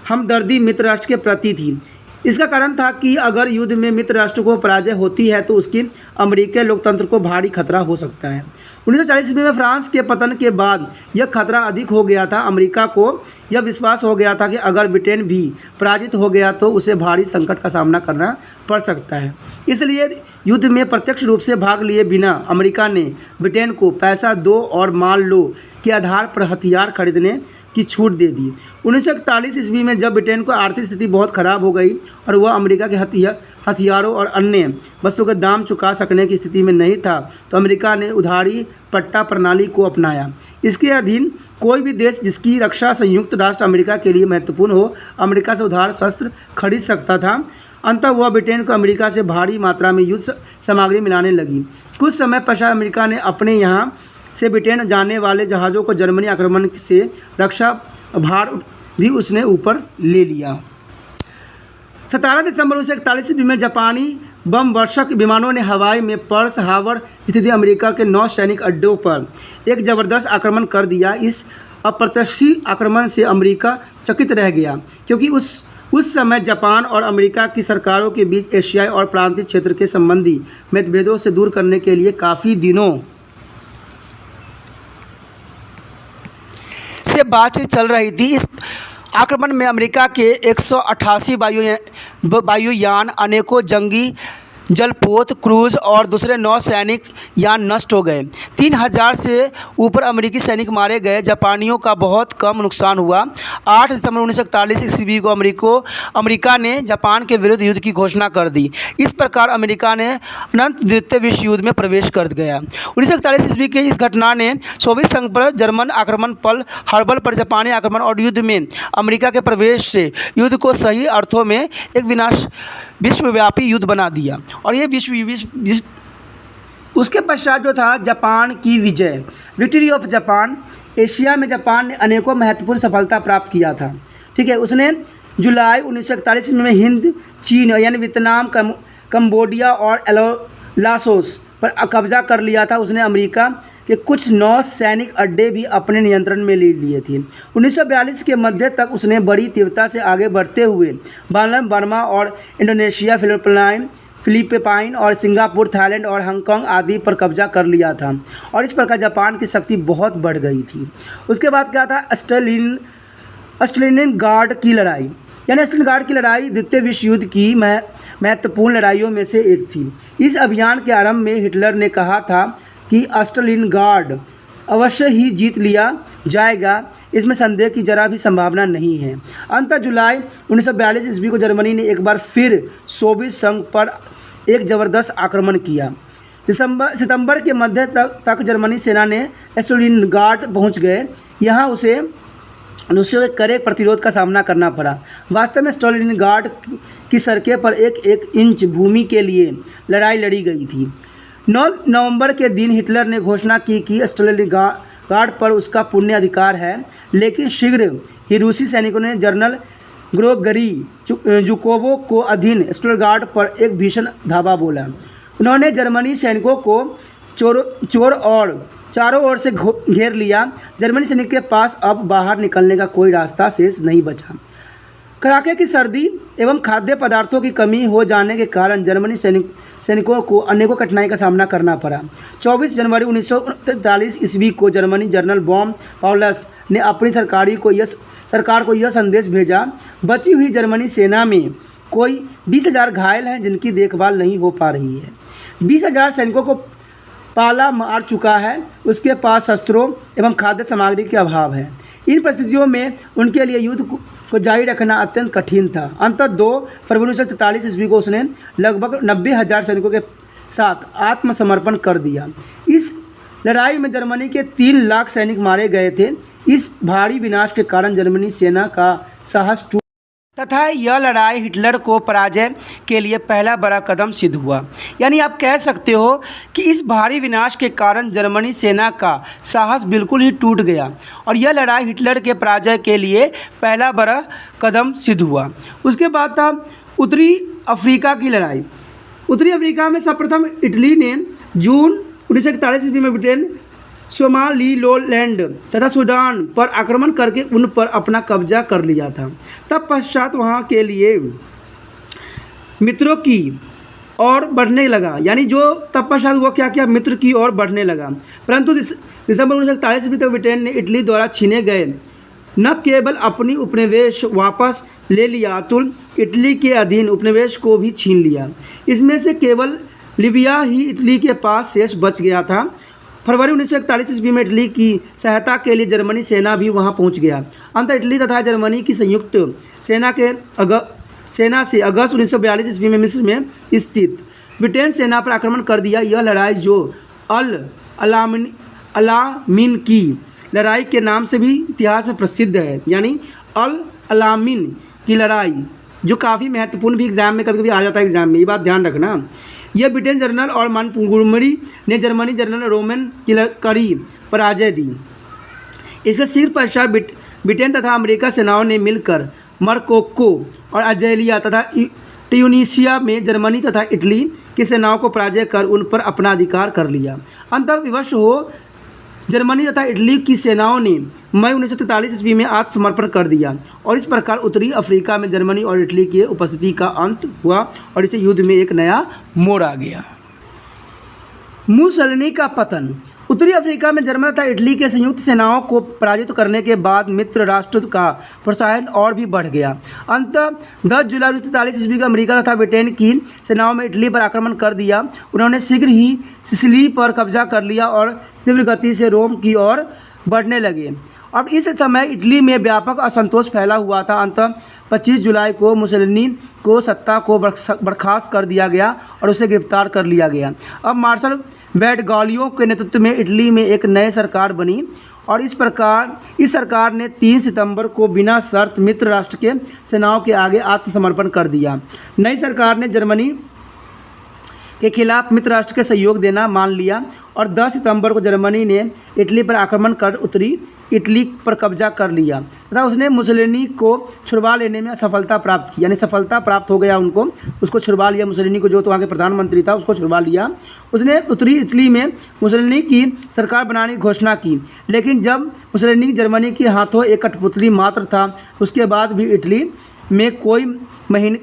हमदर्दी मित्र राष्ट्र के प्रति थी। इसका कारण था कि अगर युद्ध में मित्र राष्ट्र को पराजय होती है तो उसकी अमेरिकी लोकतंत्र को भारी खतरा हो सकता है। 1940 ईस्वी में फ्रांस के पतन के बाद यह खतरा अधिक हो गया था। अमेरिका को यह विश्वास हो गया था कि अगर ब्रिटेन भी पराजित हो गया तो उसे भारी संकट का सामना करना पड़ सकता है। इसलिए युद्ध में प्रत्यक्ष रूप से भाग लिए बिना अमेरिका ने ब्रिटेन को पैसा दो और माल लो के आधार पर हथियार खरीदने की छूट दे दी। 1941 ईस्वी में जब ब्रिटेन को आर्थिक स्थिति बहुत खराब हो गई और वह अमेरिका के हथियारों और अन्य वस्तुओं के दाम चुका सकने की स्थिति में नहीं था, तो अमेरिका ने उधारी पट्टा प्रणाली को अपनाया। इसके अधीन कोई भी देश जिसकी रक्षा संयुक्त राष्ट्र अमेरिका के लिए महत्वपूर्ण हो, अमेरिका से उधार शस्त्र खरीद सकता था। अंततः वह ब्रिटेन को अमेरिका से भारी मात्रा में युद्ध सामग्री मिलाने लगी। कुछ समय पश्चात अमेरिका ने अपने यहाँ से ब्रिटेन जाने वाले जहाज़ों को जर्मनी आक्रमण से रक्षा भार भी उसने ऊपर ले लिया। 17 दिसंबर 1941 ईस्वी में जापानी बम वर्षक विमानों ने हवाई में पर्ल हार्बर स्थित अमेरिका के 9 सैनिक अड्डों पर एक ज़बरदस्त आक्रमण कर दिया। इस अप्रत्याशित आक्रमण से अमेरिका चकित रह गया, क्योंकि उस समय जापान और अमेरिका की सरकारों के बीच एशियाई और प्रांतीय क्षेत्र के संबंधी मतभेदों से दूर करने के लिए काफ़ी दिनों से बातचीत चल रही थी। इस आक्रमण में अमेरिका के 188 वायुयान, अनेकों जंगी जलपोत, क्रूज और दूसरे 9 सैनिक यान नष्ट हो गए। 3000 से ऊपर अमेरिकी सैनिक मारे गए। जापानियों का बहुत कम नुकसान हुआ। 8 दिसंबर 1941 ईस्वी को अमेरिका ने जापान के विरुद्ध युद्ध की घोषणा कर दी। इस प्रकार अमेरिका ने अनंत द्वितीय विश्व युद्ध में प्रवेश कर गया। 1941 ईस्वी की इस घटना ने सोवियत संघ पर जर्मन आक्रमण, पर्ल हार्बर पर जापानी आक्रमण और युद्ध में अमेरिका के प्रवेश से युद्ध को सही अर्थों में एक विश्वव्यापी युद्ध बना दिया। और ये उसके पश्चात जो था जापान की विजय, विक्ट्री ऑफ जापान। एशिया में जापान ने अनेकों महत्वपूर्ण सफलता प्राप्त किया था। ठीक है, उसने जुलाई 1941 में हिंद, चीन यानी वियतनाम, कंबोडिया और लाओस पर कब्जा कर लिया था। उसने अमेरिका के कुछ 9 सैनिक अड्डे भी अपने नियंत्रण में ले लिए थे। 1942 के मध्य तक उसने बड़ी तीव्रता से आगे बढ़ते हुए बर्मा और इंडोनेशिया, फिलीपीन और सिंगापुर, थाईलैंड और हांगकांग आदि पर कब्जा कर लिया था और इस प्रकार जापान की शक्ति बहुत बढ़ गई थी। उसके बाद क्या था, स्टालिनग्राड की लड़ाई। यानी स्टालिनग्राड की लड़ाई द्वितीय विश्व युद्ध की महत्वपूर्ण लड़ाइयों में से एक थी। इस अभियान के आरंभ में हिटलर ने कहा था कि स्टालिनग्राड अवश्य ही जीत लिया जाएगा, इसमें संदेह की जरा भी संभावना नहीं है। अंततः जुलाई 1942 ईस्वी को जर्मनी ने एक बार फिर सोवियत संघ पर एक ज़बरदस्त आक्रमण किया। सितंबर के मध्य तक जर्मनी सेना ने स्टालिनग्राड पहुंच गए। यहाँ उसे रूसियों के कड़े प्रतिरोध का सामना करना पड़ा। वास्तव में स्टालिनग्राड की सड़कें पर एक इंच भूमि के लिए लड़ाई लड़ी गई थी। 9 नवंबर के दिन हिटलर ने घोषणा की कि गार्ड पर उसका पुण्य अधिकार है, लेकिन शीघ्र ही रूसी सैनिकों ने जनरल ग्रोगरी जुकोवो को अधीन स्टुटगार्ट पर एक भीषण धावा बोला। उन्होंने जर्मनी सैनिकों को चोर और चारों ओर से घेर लिया। जर्मनी सैनिक के पास अब बाहर निकलने का कोई रास्ता शेष नहीं बचा। कड़ाके की सर्दी एवं खाद्य पदार्थों की कमी हो जाने के कारण जर्मनी सैनिकों को अनेकों कठिनाई का सामना करना पड़ा। 24 जनवरी 1943 ईस्वी को जर्मनी जनरल बॉन पाउलस ने अपनी सरकार को यह संदेश भेजा, बची हुई जर्मनी सेना में कोई 20,000 घायल हैं जिनकी देखभाल नहीं हो पा रही है। 20,000 सैनिकों को पाला मार चुका है, उसके पास शस्त्रों एवं खाद्य सामग्री के अभाव है। इन परिस्थितियों में उनके लिए युद्ध को जारी रखना अत्यंत कठिन था। अंततः 2 फरवरी 1943 ईस्वी को उसने लगभग 90,000 सैनिकों के साथ आत्मसमर्पण कर दिया। इस लड़ाई में जर्मनी के 3 लाख सैनिक मारे गए थे। इस भारी विनाश के कारण जर्मनी सेना का साहस टूट तथा यह लड़ाई हिटलर को पराजय के लिए पहला बड़ा कदम सिद्ध हुआ। यानी आप कह सकते हो कि इस भारी विनाश के कारण जर्मनी सेना का साहस बिल्कुल ही टूट गया और यह लड़ाई हिटलर के पराजय के लिए पहला बड़ा कदम सिद्ध हुआ। उसके बाद था उत्तरी अफ्रीका की लड़ाई। उत्तरी अफ्रीका में सर्वप्रथम इटली ने जून 1941 ईस्वी में ब्रिटेन सोमालीलैंड तथा सूडान पर आक्रमण करके उन पर अपना कब्जा कर लिया था। तब पश्चात वहाँ के लिए मित्रों की ओर बढ़ने लगा। यानी जो तब पश्चात वो क्या किया, मित्र की ओर बढ़ने लगा। परंतु दिसंबर 1941 ईस्वी तक ब्रिटेन ने इटली द्वारा छीने गए न केवल अपनी उपनिवेश वापस ले लिया, अतुल इटली के अधीन उपनिवेश को भी छीन लिया। इसमें से केवल लीबिया ही इटली के पास शेष बच गया था। फरवरी 1941 ईस्वी में इटली की सहायता के लिए जर्मनी सेना भी वहां पहुंच गया। अंत इटली तथा जर्मनी की संयुक्त सेना से अगस्त 1942 ईस्वी में मिस्र में स्थित ब्रिटेन सेना पर आक्रमण कर दिया। यह लड़ाई जो अल-अलामीन की लड़ाई के नाम से भी इतिहास में प्रसिद्ध है, यानी अल-अलामीन की लड़ाई, जो काफ़ी महत्वपूर्ण भी एग्जाम में कभी कभी आ जाता है एग्जाम में, ये बात ध्यान रखना। यह ब्रिटेन जनरल और मोंटगोमरी ने जर्मनी जनरल रोमन की कड़ी पराजय दी। इसके शीघ्र पश्चात ब्रिटेन तथा अमेरिका सेनाओं ने मिलकर मोरक्को और अल्जीरिया तथा ट्यूनीशिया में जर्मनी तथा इटली की सेनाओं को पराजय कर उन पर अपना अधिकार कर लिया। अंततः विवश हो जर्मनी तथा इटली की सेनाओं ने मई 1943 ईस्वी में आत्मसमर्पण कर दिया और इस प्रकार उत्तरी अफ्रीका में जर्मनी और इटली की उपस्थिति का अंत हुआ और इसे युद्ध में एक नया मोड़ आ गया। मुसोलिनी का पतन। उत्तरी अफ्रीका में जर्मनी तथा इटली के संयुक्त सेनाओं को पराजित करने के बाद मित्र राष्ट्र का प्रोत्साहन और भी बढ़ गया। अंततः 10 जुलाई 1943 ईस्वी को अमेरिका तथा ब्रिटेन की सेनाओं में इटली पर आक्रमण कर दिया। उन्होंने शीघ्र ही सिसिली पर कब्जा कर लिया और तीव्र गति से रोम की ओर बढ़ने लगे। अब इस समय इटली में व्यापक असंतोष फैला हुआ था। अंततः 25 जुलाई को मुसोलिनी को सत्ता को बर्खास्त कर दिया गया और उसे गिरफ्तार कर लिया गया। अब मार्शल बैडगालियो के नेतृत्व में इटली में एक नई सरकार बनी और इस सरकार ने 3 सितंबर को बिना शर्त मित्र राष्ट्र के सेनाओं के आगे आत्मसमर्पण कर दिया। नई सरकार ने जर्मनी के खिलाफ मित्र राष्ट्र के सहयोग देना मान लिया और 10 सितंबर को जर्मनी ने इटली पर आक्रमण कर उत्तरी इटली पर कब्जा कर लिया तथा उसने मुसोलिनी को छुड़वा लेने में सफलता प्राप्त की। यानी सफलता प्राप्त हो गया, उसको छुड़वा लिया। मुसोलिनी को, जो तो वहाँ के प्रधानमंत्री था, उसको छुड़वा लिया। उसने उत्तरी इटली में मुसोलिनी की सरकार बनाने की घोषणा की, लेकिन जब मुसोलिनी जर्मनी के हाथों एक कठपुतली मात्र था, उसके बाद भी इटली में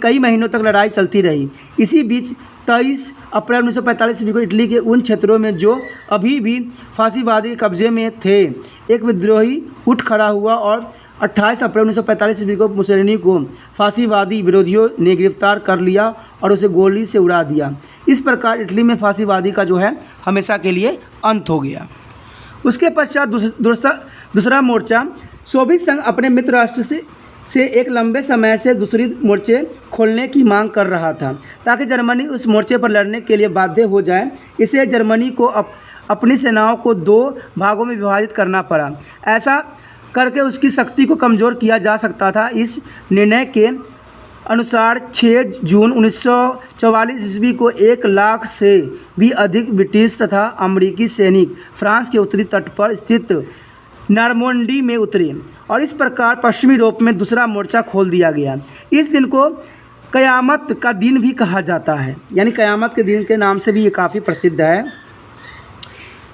कई महीनों तक लड़ाई चलती रही। इसी बीच 23 अप्रैल 1945 ईस्वी को इटली के उन क्षेत्रों में जो अभी भी फासीवादी कब्जे में थे, एक विद्रोही उठ खड़ा हुआ और 28 अप्रैल 1945 ईस्वी को मुसोलिनी को फासीवादी विरोधियों ने गिरफ्तार कर लिया और उसे गोली से उड़ा दिया। इस प्रकार इटली में फासीवादी का जो है हमेशा के लिए अंत हो गया। उसके पश्चात दूसरा मोर्चा सोवियत संघ अपने मित्र राष्ट्र से एक लंबे समय से दूसरी मोर्चे खोलने की मांग कर रहा था ताकि जर्मनी उस मोर्चे पर लड़ने के लिए बाध्य हो जाए। इसे जर्मनी को अपनी सेनाओं को 2 भागों में विभाजित करना पड़ा। ऐसा करके उसकी शक्ति को कमज़ोर किया जा सकता था। इस निर्णय के अनुसार 6 जून 1944 ईस्वी को 1 लाख से भी अधिक ब्रिटिश तथा अमेरिकी सैनिक फ्रांस के उत्तरी तट पर स्थित नॉर्मंडी में उतरे और इस प्रकार पश्चिमी यूरोप में दूसरा मोर्चा खोल दिया गया। इस दिन को क़यामत का दिन भी कहा जाता है, यानी क़यामत के दिन के नाम से भी ये काफ़ी प्रसिद्ध है।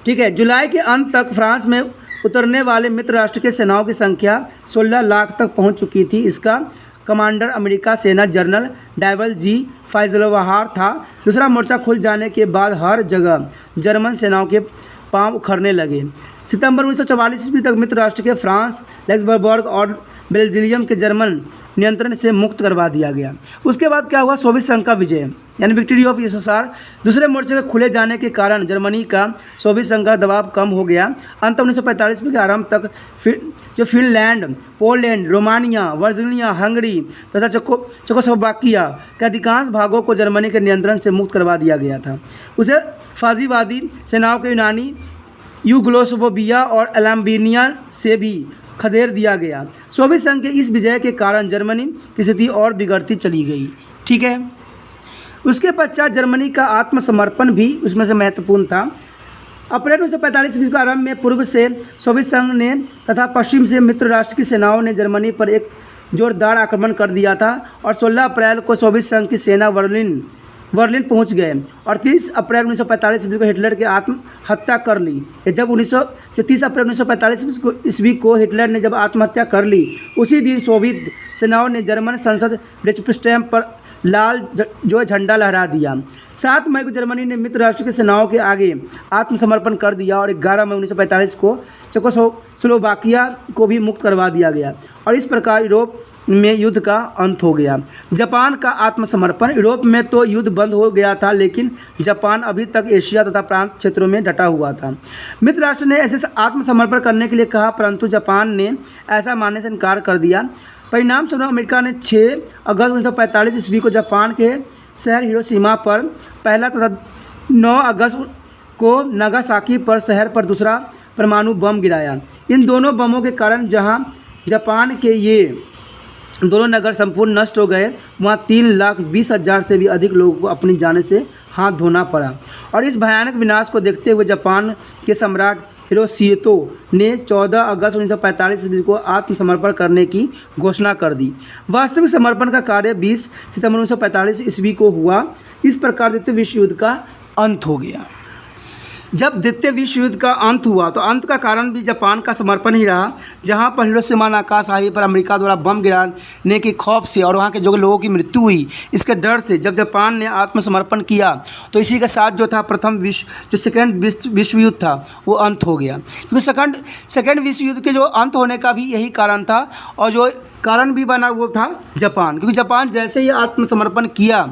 ठीक है, जुलाई के अंत तक फ्रांस में उतरने वाले मित्र राष्ट्र के सेनाओं की संख्या 16 लाख तक पहुंच चुकी थी। इसका कमांडर अमेरिका सेना जनरल डैवल जी फाइजलवाहार था। दूसरा मोर्चा खुल जाने के बाद हर जगह जर्मन सेनाओं के पांव उखड़ने लगे। सितंबर 1944 ईस्वी तक मित्र राष्ट्र के फ्रांस, लक्समबर्ग और बेल्जियम के जर्मन नियंत्रण से मुक्त करवा दिया गया। उसके बाद क्या हुआ? सोवियत संघ का विजय, यानी विक्ट्री ऑफ यूएसएसआर। दूसरे मोर्चे के खुले जाने के कारण जर्मनी का सोवियत संघ का दबाव कम हो गया। अंत 1945 के आरंभ तक जो Finland, Poland, Romania, Virginia, Hungary तथा चेकोस्लोवाकिया के अधिकांश भागों को जर्मनी के नियंत्रण से मुक्त करवा दिया गया था। उसे फासीवादी सेनाओं के यूनानी यूगोस्लाविया और अल्बानिया से भी खदेड़ दिया गया। सोवियत संघ के इस विजय के कारण जर्मनी की स्थिति और बिगड़ती चली गई। ठीक है, उसके पश्चात जर्मनी का आत्मसमर्पण भी उसमें से महत्वपूर्ण था। अप्रैल 1945 ईस्वी के आरंभ में पूर्व से सोवियत संघ ने तथा पश्चिम से मित्र राष्ट्र की सेनाओं ने जर्मनी पर एक जोरदार आक्रमण कर दिया था और 16 अप्रैल को सोवियत संघ की सेना बर्लिन पहुंच गए और 30 अप्रैल 1945 ईस्वी को हिटलर की आत्महत्या कर ली। जब 30 अप्रैल 1945 ईस्वी को हिटलर ने जब आत्महत्या कर ली, उसी दिन सोवियत सेनाओं ने जर्मन संसद रेचस्टैम्प पर लाल जो झंडा लहरा दिया। 7 मई को जर्मनी ने मित्र राष्ट्र की सेनाओं के आगे आत्मसमर्पण कर दिया और 11 मई 1945 को चेकोस्लोवाकिया को भी मुक्त करवा दिया गया और इस प्रकार यूरोप में युद्ध का अंत हो गया। जापान का आत्मसमर्पण। यूरोप में तो युद्ध बंद हो गया था, लेकिन जापान अभी तक एशिया तथा प्रांत क्षेत्रों में डटा हुआ था। मित्र राष्ट्र ने ऐसे आत्मसमर्पण करने के लिए कहा, परंतु जापान ने ऐसा मानने से इनकार कर दिया। परिणाम स्वरूप अमेरिका ने 6 अगस्त 1945 ईस्वी को जापान के शहर हिरोशिमा पर पहला तथा 9 अगस्त को नागासाकी पर शहर पर दूसरा परमाणु बम गिराया। इन दोनों बमों के कारण जहां जापान के ये दोनों नगर संपूर्ण नष्ट हो गए, वहाँ 3,20,000 से भी अधिक लोगों को अपनी जान से हाथ धोना पड़ा और इस भयानक विनाश को देखते हुए जापान के सम्राट हिरोशितो ने 14 अगस्त 1945 ईस्वी को आत्मसमर्पण करने की घोषणा कर दी। वास्तविक समर्पण का कार्य 20 सितंबर 1945 ईस्वी को हुआ। इस प्रकार द्वितीय विश्व युद्ध का अंत हो गया। जब द्वितीय विश्व युद्ध का अंत हुआ तो अंत का कारण भी जापान का समर्पण ही रहा, जहां पर हिरोशिमा नागासाकी पर अमेरिका द्वारा बम गिराने के खौफ से और वहां के जो लोगों की मृत्यु हुई, इसके डर से जब जापान ने आत्मसमर्पण किया तो इसी के साथ जो था सेकेंड विश्व युद्ध था वो अंत हो गया। क्योंकि सेकेंड विश्व युद्ध के जो अंत होने का भी यही कारण था और जो कारण भी बना वो था जापान, क्योंकि जापान जैसे ही आत्मसमर्पण किया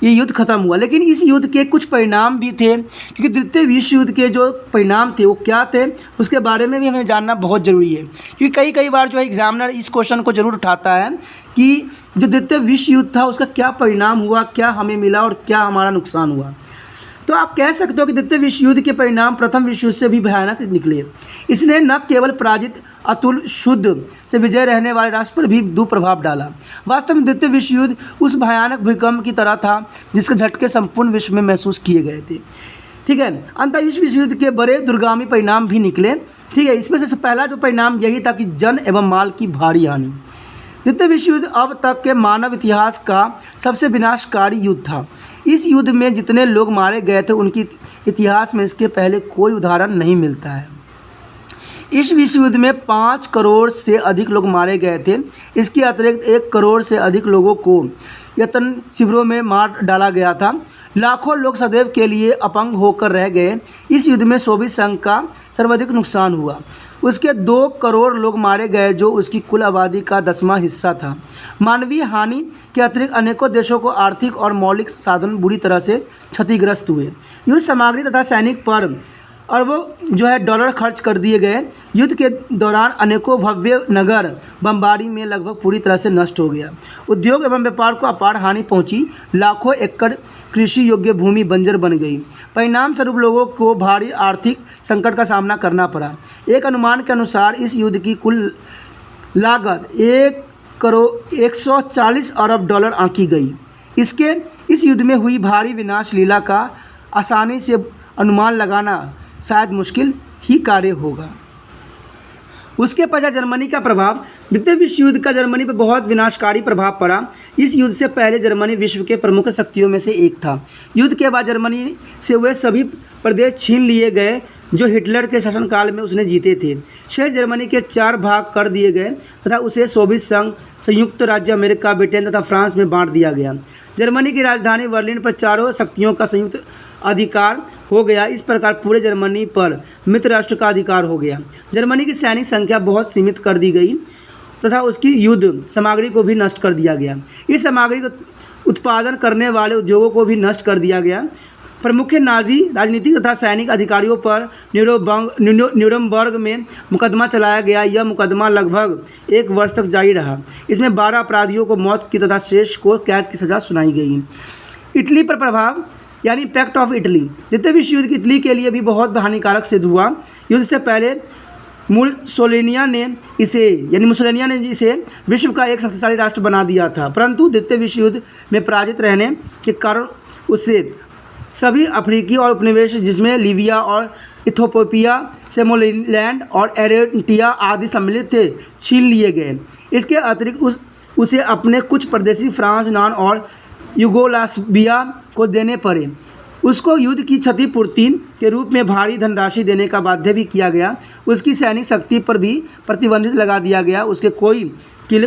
ये युद्ध खत्म हुआ। लेकिन इस युद्ध के कुछ परिणाम भी थे, क्योंकि द्वितीय विश्व युद्ध के जो परिणाम थे वो क्या थे उसके बारे में भी हमें जानना बहुत ज़रूरी है। क्योंकि कई बार जो है एग्जामिनर इस क्वेश्चन को ज़रूर उठाता है कि जो द्वितीय विश्व युद्ध था उसका क्या परिणाम हुआ, क्या हमें मिला और क्या हमारा नुकसान हुआ। तो आप कह सकते हो कि द्वितीय विश्व युद्ध के परिणाम प्रथम विश्व युद्ध से भी भयानक निकले। इसने न केवल पराजित अतुल शुद्ध से विजय रहने वाले राष्ट्र पर भी दुष्प्रभाव डाला। वास्तव में द्वितीय विश्व युद्ध उस भयानक भूकंप की तरह था जिसके झटके संपूर्ण विश्व में महसूस किए गए थे। ठीक है, अंततः इस विश्व युद्ध के बड़े दूरगामी परिणाम भी निकले। ठीक है, इसमें से पहला जो परिणाम यही था कि जन एवं माल की भारी हानि। द्वितीय विश्व युद्ध अब तक के मानव इतिहास का सबसे विनाशकारी युद्ध था। इस युद्ध में जितने लोग मारे गए थे उनकी इतिहास में इसके पहले कोई उदाहरण नहीं मिलता है। इस विश्व युद्ध में 5 करोड़ से अधिक लोग मारे गए थे। इसके अतिरिक्त 1 करोड़ से अधिक लोगों को यतन शिविरों में मार डाला गया था। लाखों लोग सदैव के लिए अपंग होकर रह गए। इस युद्ध में सोवियत संघ का सर्वाधिक नुकसान हुआ। उसके 2 करोड़ लोग मारे गए, जो उसकी कुल आबादी का 10वां हिस्सा था। मानवीय हानि के अतिरिक्त अनेकों देशों को आर्थिक और मौलिक साधन बुरी तरह से क्षतिग्रस्त हुए। युद्ध सामग्री तथा सैनिक पर अरबों जो है डॉलर खर्च कर दिए गए। युद्ध के दौरान अनेकों भव्य नगर बमबारी में लगभग पूरी तरह से नष्ट हो गया। उद्योग एवं व्यापार को अपार हानि पहुंची। लाखों एकड़ कृषि योग्य भूमि बंजर बन गई। परिणाम स्वरूप लोगों को भारी आर्थिक संकट का सामना करना पड़ा। एक अनुमान के अनुसार इस युद्ध की कुल लागत 140 अरब डॉलर आंकी गई। इस युद्ध में हुई भारी विनाश लीला का आसानी से अनुमान लगाना शायद मुश्किल ही कार्य होगा। उसके पश्चात जर्मनी का प्रभाव। द्वितीय विश्व युद्ध का जर्मनी पर बहुत विनाशकारी प्रभाव पड़ा। इस युद्ध से पहले जर्मनी विश्व के प्रमुख शक्तियों में से एक था। युद्ध के बाद जर्मनी से वे सभी प्रदेश छीन लिए गए जो हिटलर के शासनकाल में उसने जीते थे। शेष जर्मनी के 4 भाग कर दिए गए तथा उसे सोवियत संघ, संयुक्त राज्य अमेरिका, ब्रिटेन तथा फ्रांस में बांट दिया गया। जर्मनी की राजधानी बर्लिन पर चारों शक्तियों का संयुक्त अधिकार हो गया। इस प्रकार पूरे जर्मनी पर मित्र राष्ट्र का अधिकार हो गया। जर्मनी की सैनिक संख्या बहुत सीमित कर दी गई तथा उसकी युद्ध सामग्री को भी नष्ट कर दिया गया। इस सामग्री को उत्पादन करने वाले उद्योगों को भी नष्ट कर दिया गया। प्रमुख नाजी राजनीतिक तथा सैनिक अधिकारियों पर न्यूरमबर्ग में मुकदमा चलाया गया। यह मुकदमा लगभग 1 वर्ष तक जारी रहा। इसमें 12 अपराधियों को मौत की तथा शेष को कैद की सज़ा सुनाई गई। इटली पर प्रभाव यानी इम्पैक्ट ऑफ इटली। द्वितीय विश्व युद्ध इटली के लिए भी बहुत हानिकारक सिद्ध हुआ। युद्ध से पहले मुसोलिनी ने इसे विश्व का एक शक्तिशाली राष्ट्र बना दिया था, परंतु द्वितीय विश्व युद्ध में पराजित रहने के कारण उसे सभी अफ्रीकी और उपनिवेश जिसमें लीबिया और इथियोपिया, सोमालिलैंड और एरिट्रिया आदि सम्मिलित थे, छीन लिए गए। इसके अतिरिक्त उसे अपने कुछ प्रदेशी फ्रांस, यूनान और युगोस्लाविया को देने पड़े। उसको युद्ध की क्षतिपूर्ति के रूप में भारी धनराशि देने का बाध्य भी किया गया। उसकी सैनिक शक्ति पर भी प्रतिबंधित लगा दिया गया। उसके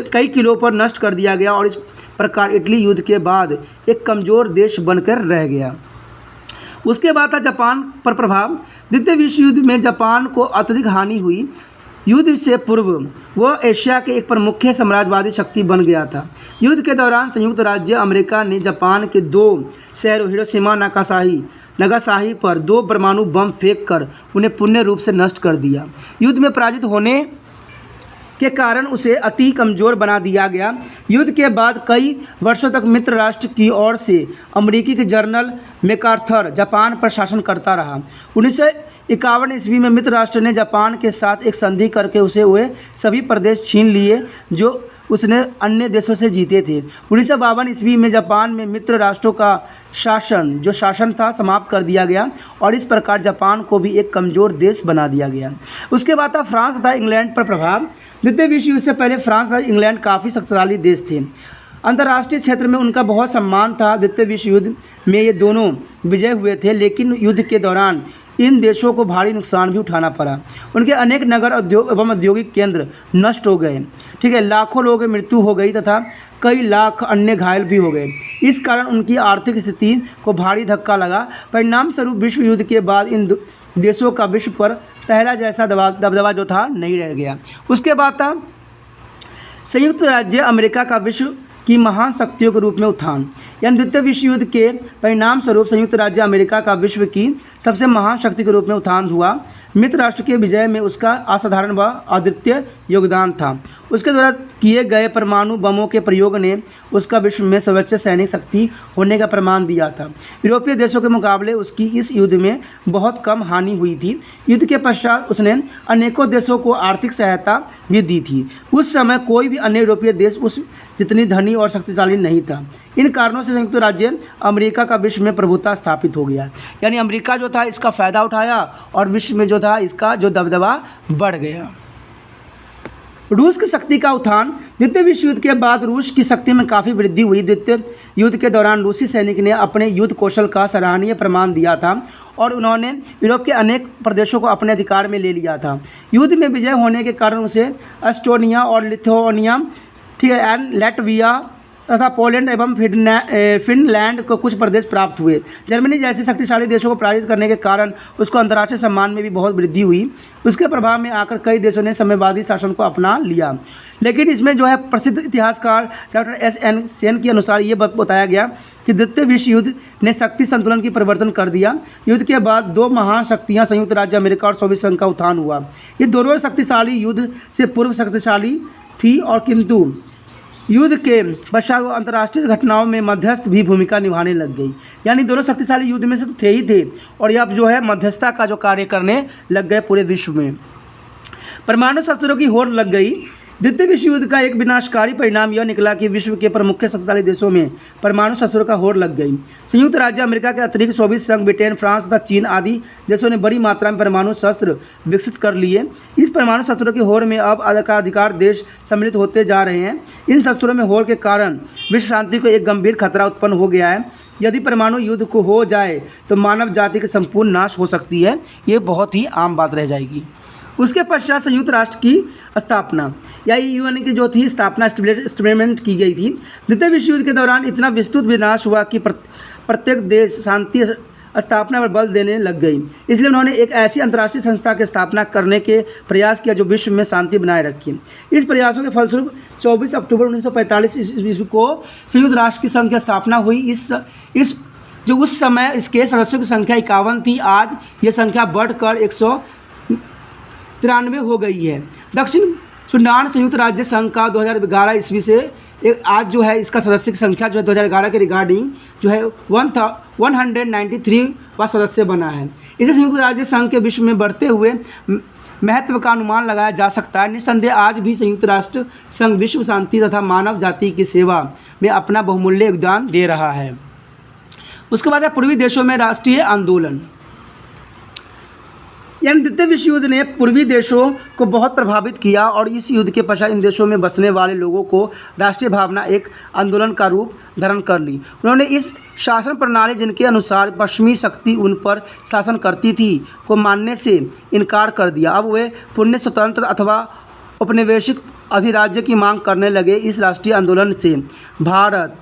कई किलों पर नष्ट कर दिया गया और इस प्रकार इटली युद्ध के बाद एक कमज़ोर देश बनकर रह गया। उसके बाद था जापान पर प्रभाव। द्वितीय विश्व युद्ध में जापान को अत्यधिक हानि हुई। युद्ध से पूर्व वह एशिया के एक प्रमुख साम्राज्यवादी शक्ति बन गया था। युद्ध के दौरान संयुक्त राज्य अमेरिका ने जापान के 2 शहरों हिरोशिमा नागासाकी पर 2 परमाणु बम फेंक कर उन्हें पूर्ण रूप से नष्ट कर दिया। युद्ध में पराजित होने के कारण उसे अति कमज़ोर बना दिया गया। युद्ध के बाद कई वर्षों तक मित्र राष्ट्र की ओर से अमेरिकी के जनरल मैकार्थर जापान पर शासन करता रहा। 1951 ईस्वी में मित्र राष्ट्र ने जापान के साथ एक संधि करके उसे वे सभी प्रदेश छीन लिए जो उसने अन्य देशों से जीते थे। 1952 ईस्वी में जापान में मित्र राष्ट्रों का शासन था समाप्त कर दिया गया और इस प्रकार जापान को भी एक कमज़ोर देश बना दिया गया। उसके बाद था फ्रांस तथा इंग्लैंड पर प्रभाव। द्वितीय विश्व युद्ध से पहले फ्रांस तथा इंग्लैंड काफ़ी शक्तिशाली देश थे। अंतर्राष्ट्रीय क्षेत्र में उनका बहुत सम्मान था। द्वितीय विश्व युद्ध में ये दोनों विजय हुए थे, लेकिन युद्ध के दौरान इन देशों को भारी नुकसान भी उठाना पड़ा। उनके अनेक नगर एवं औद्योगिक केंद्र नष्ट हो गए। ठीक है, लाखों लोगों की मृत्यु हो गई तथा कई लाख अन्य घायल भी हो गए। इस कारण उनकी आर्थिक स्थिति को भारी धक्का लगा। परिणाम स्वरूप विश्व युद्ध के बाद इन देशों का विश्व पर पहला जैसा दबदबा जो था नहीं रह गया। उसके बाद था संयुक्त राज्य अमेरिका का विश्व की महान शक्तियों के रूप में उत्थान। यानी द्वितीय विश्व युद्ध के परिणाम स्वरूप संयुक्त राज्य अमेरिका का विश्व की सबसे महान शक्ति के रूप में उत्थान हुआ। मित्र राष्ट्र के विजय में उसका असाधारण व अद्वितीय योगदान था। उसके द्वारा किए गए परमाणु बमों के प्रयोग ने उसका विश्व में सर्वोच्च सैनिक शक्ति होने का प्रमाण दिया था। यूरोपीय देशों के मुकाबले उसकी इस युद्ध में बहुत कम हानि हुई थी। युद्ध के पश्चात उसने अनेकों देशों को आर्थिक सहायता भी दी थी। उस समय कोई भी अन्य यूरोपीय देश उस जितनी धनी और शक्तिशाली नहीं था। इन कारणों से संयुक्त राज्य अमेरिका का विश्व में प्रभुता स्थापित हो गया। यानी अमेरिका जो था इसका फ़ायदा उठाया और विश्व में जो था इसका जो दबदबा बढ़ गया। रूस की शक्ति का उत्थान। द्वितीय विश्व युद्ध के बाद रूस की शक्ति में काफ़ी वृद्धि हुई। द्वितीय युद्ध के दौरान रूसी सैनिक ने अपने युद्ध कौशल का सराहनीय प्रमाण दिया था और उन्होंने यूरोप के अनेक प्रदेशों को अपने अधिकार में ले लिया था। युद्ध में विजय होने के कारण उसे एस्टोनिया और लिथुआनिया, ठीक है, एंड लैटविया तथा पोलैंड एवं फिनलैंड को कुछ प्रदेश प्राप्त हुए। जर्मनी जैसे शक्तिशाली देशों को पराजित करने के कारण उसको अंतर्राष्ट्रीय सम्मान में भी बहुत वृद्धि हुई। उसके प्रभाव में आकर कई देशों ने साम्यवादी शासन को अपना लिया। लेकिन इसमें जो है प्रसिद्ध इतिहासकार डॉक्टर S.N. सेन के अनुसार ये बताया गया कि द्वितीय विश्व युद्ध ने शक्ति संतुलन की परिवर्तन कर दिया। युद्ध के बाद 2 महान शक्तियाँ संयुक्त राज्य अमेरिका और सोवियत संघ का उत्थान हुआ। ये दोनों शक्तिशाली युद्ध से पूर्व शक्तिशाली थी और किंतु युद्ध के पश्चात अंतर्राष्ट्रीय घटनाओं में मध्यस्थ भी भूमिका निभाने लग गई। यानी दोनों शक्तिशाली युद्ध में से तो थे ही थे और ये अब जो है मध्यस्थता का जो कार्य करने लग गए पूरे विश्व में। परमाणु शस्त्रों की होड़ लग गई। द्वितीय विश्व युद्ध का एक विनाशकारी परिणाम यह निकला कि विश्व के प्रमुख शक्तिशाली देशों में परमाणु शस्त्रों का होड़ लग गई। संयुक्त राज्य अमेरिका के अतिरिक्त सोवियत संघ, ब्रिटेन, फ्रांस तथा चीन आदि देशों ने बड़ी मात्रा में परमाणु शस्त्र विकसित कर लिए। इस परमाणु शस्त्रों की होड़ में अब अधिकार देश सम्मिलित होते जा रहे हैं। इन शस्त्रों में होड़ के कारण विश्व शांति को एक गंभीर खतरा उत्पन्न हो गया है। यदि परमाणु युद्ध को हो जाए तो मानव जाति की संपूर्ण नाश हो सकती है। ये बहुत ही आम बात रह जाएगी। उसके पश्चात संयुक्त राष्ट्र की स्थापना या यूएन की जो थी स्थापना एस्टेब्लिशमेंट की गई थी। द्वितीय विश्व युद्ध के दौरान इतना विस्तृत विनाश हुआ कि प्रत्येक देश शांति स्थापना पर बल देने लग गई। इसलिए उन्होंने एक ऐसी अंतर्राष्ट्रीय संस्था की स्थापना करने के प्रयास किया जो विश्व में शांति बनाए रखी। इस प्रयासों के फलस्वरूप 24 अक्टूबर 1945 ईस्वी को संयुक्त राष्ट्र की संघ की स्थापना हुई। उस समय इसके सदस्यों की संख्या 51 थी। आज ये संख्या बढ़कर 193 हो गई है। दक्षिण सुडान संयुक्त राज्य संघ का 2011 ईस्वी से आज जो है इसका सदस्य की संख्या जो है 2011 के रिगार्डिंग जो है 193वां सदस्य बना है। इसे संयुक्त राज्य संघ के विश्व में बढ़ते हुए महत्व का अनुमान लगाया जा सकता है। निस्संदेह आज भी संयुक्त राष्ट्र संघ विश्व शांति तथा मानव जाति की सेवा में अपना बहुमूल्य योगदान दे रहा है। उसके बाद है पूर्वी देशों में राष्ट्रीय आंदोलन। यानी द्वितीय विश्व युद्ध ने पूर्वी देशों को बहुत प्रभावित किया और इस युद्ध के पश्चात इन देशों में बसने वाले लोगों को राष्ट्रीय भावना एक आंदोलन का रूप धारण कर ली। उन्होंने इस शासन प्रणाली जिनके अनुसार पश्चिमी शक्ति उन पर शासन करती थी को मानने से इनकार कर दिया। अब वे पूर्ण स्वतंत्र अथवा औपनिवेशिक अधिराज्य की मांग करने लगे। इस राष्ट्रीय आंदोलन से भारत,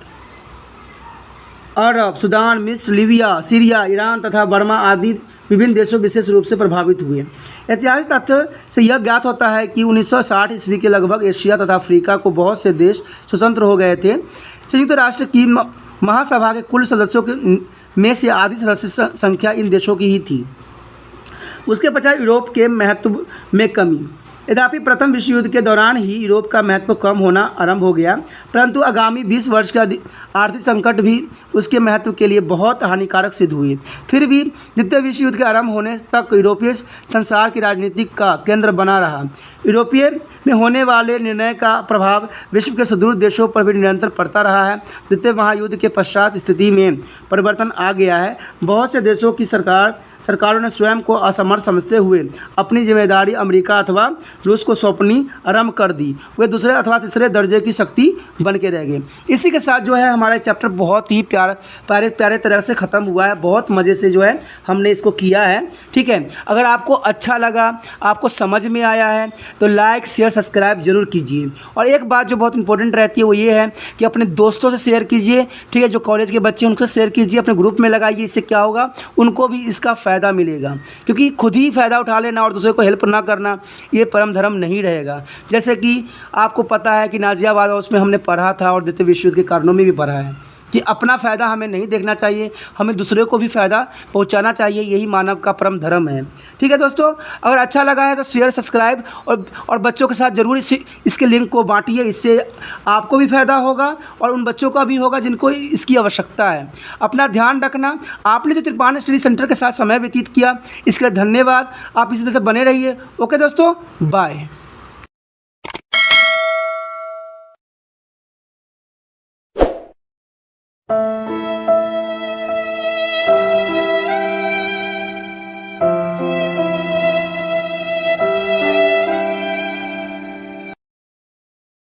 अरब, सूडान, मिस्र, लीबिया, सीरिया, ईरान तथा बर्मा आदि विभिन्न देशों विशेष रूप से प्रभावित हुए। ऐतिहासिक तथ्य से यह ज्ञात होता है कि 1960 ईस्वी के लगभग एशिया तथा अफ्रीका को बहुत से देश स्वतंत्र हो गए थे। संयुक्त राष्ट्र की महासभा के कुल सदस्यों में से आधी सदस्य संख्या इन देशों की ही थी। उसके पश्चात यूरोप के महत्व में कमी। यद्यपि प्रथम विश्व युद्ध के दौरान ही यूरोप का महत्व कम होना आरंभ हो गया, परंतु आगामी 20 वर्ष का आर्थिक संकट भी उसके महत्व के लिए बहुत हानिकारक सिद्ध हुए। फिर भी द्वितीय विश्व युद्ध के आरंभ होने तक यूरोपीय संसार की राजनीति का केंद्र बना रहा। यूरोपीय में होने वाले निर्णय का प्रभाव विश्व के सुदूर देशों पर भी निरंतर पड़ता रहा है। द्वितीय महायुद्ध के पश्चात स्थिति में परिवर्तन आ गया है। बहुत से देशों की सरकारों ने स्वयं को असमर्थ समझते हुए अपनी जिम्मेदारी अमेरिका अथवा रूस को सौंपनी आरंभ कर दी। वे दूसरे अथवा तीसरे दर्जे की शक्ति बन के रह गए। इसी के साथ जो है हमारा चैप्टर बहुत ही प्यारे तरह से ख़त्म हुआ है। बहुत मज़े से जो है हमने इसको किया है। ठीक है, अगर आपको अच्छा लगा, आपको समझ में आया है तो लाइक, शेयर, सब्सक्राइब जरूर कीजिए। और एक बात जो बहुत इंपॉर्टेंट रहती है वो ये है कि अपने दोस्तों से शेयर कीजिए। ठीक है, जो कॉलेज के बच्चे हैं उनसे शेयर कीजिए, अपने ग्रुप में लगाइए। इससे क्या होगा, उनको भी इसका फ़ायदा मिलेगा। क्योंकि खुद ही फ़ायदा उठा लेना और दूसरे को हेल्प ना करना ये परम धर्म नहीं रहेगा। जैसे कि आपको पता है कि नाजियाबाद उसमें हमने पढ़ा था और द्वितीय विश्व युद्ध के कारणों में भी पढ़ा है कि अपना फ़ायदा हमें नहीं देखना चाहिए, हमें दूसरे को भी फ़ायदा पहुंचाना चाहिए। यही मानव का परम धर्म है। ठीक है दोस्तों, अगर अच्छा लगा है तो शेयर, सब्सक्राइब और बच्चों के साथ ज़रूर इसके लिंक को बांटिए। इससे आपको भी फ़ायदा होगा और उन बच्चों का भी होगा जिनको इसकी आवश्यकता है। अपना ध्यान रखना। आपने जो त्रिपान स्टडी सेंटर के साथ समय व्यतीत किया इसके लिए धन्यवाद। आप इसी तरह से बने रहिए। ओके दोस्तों, बाय।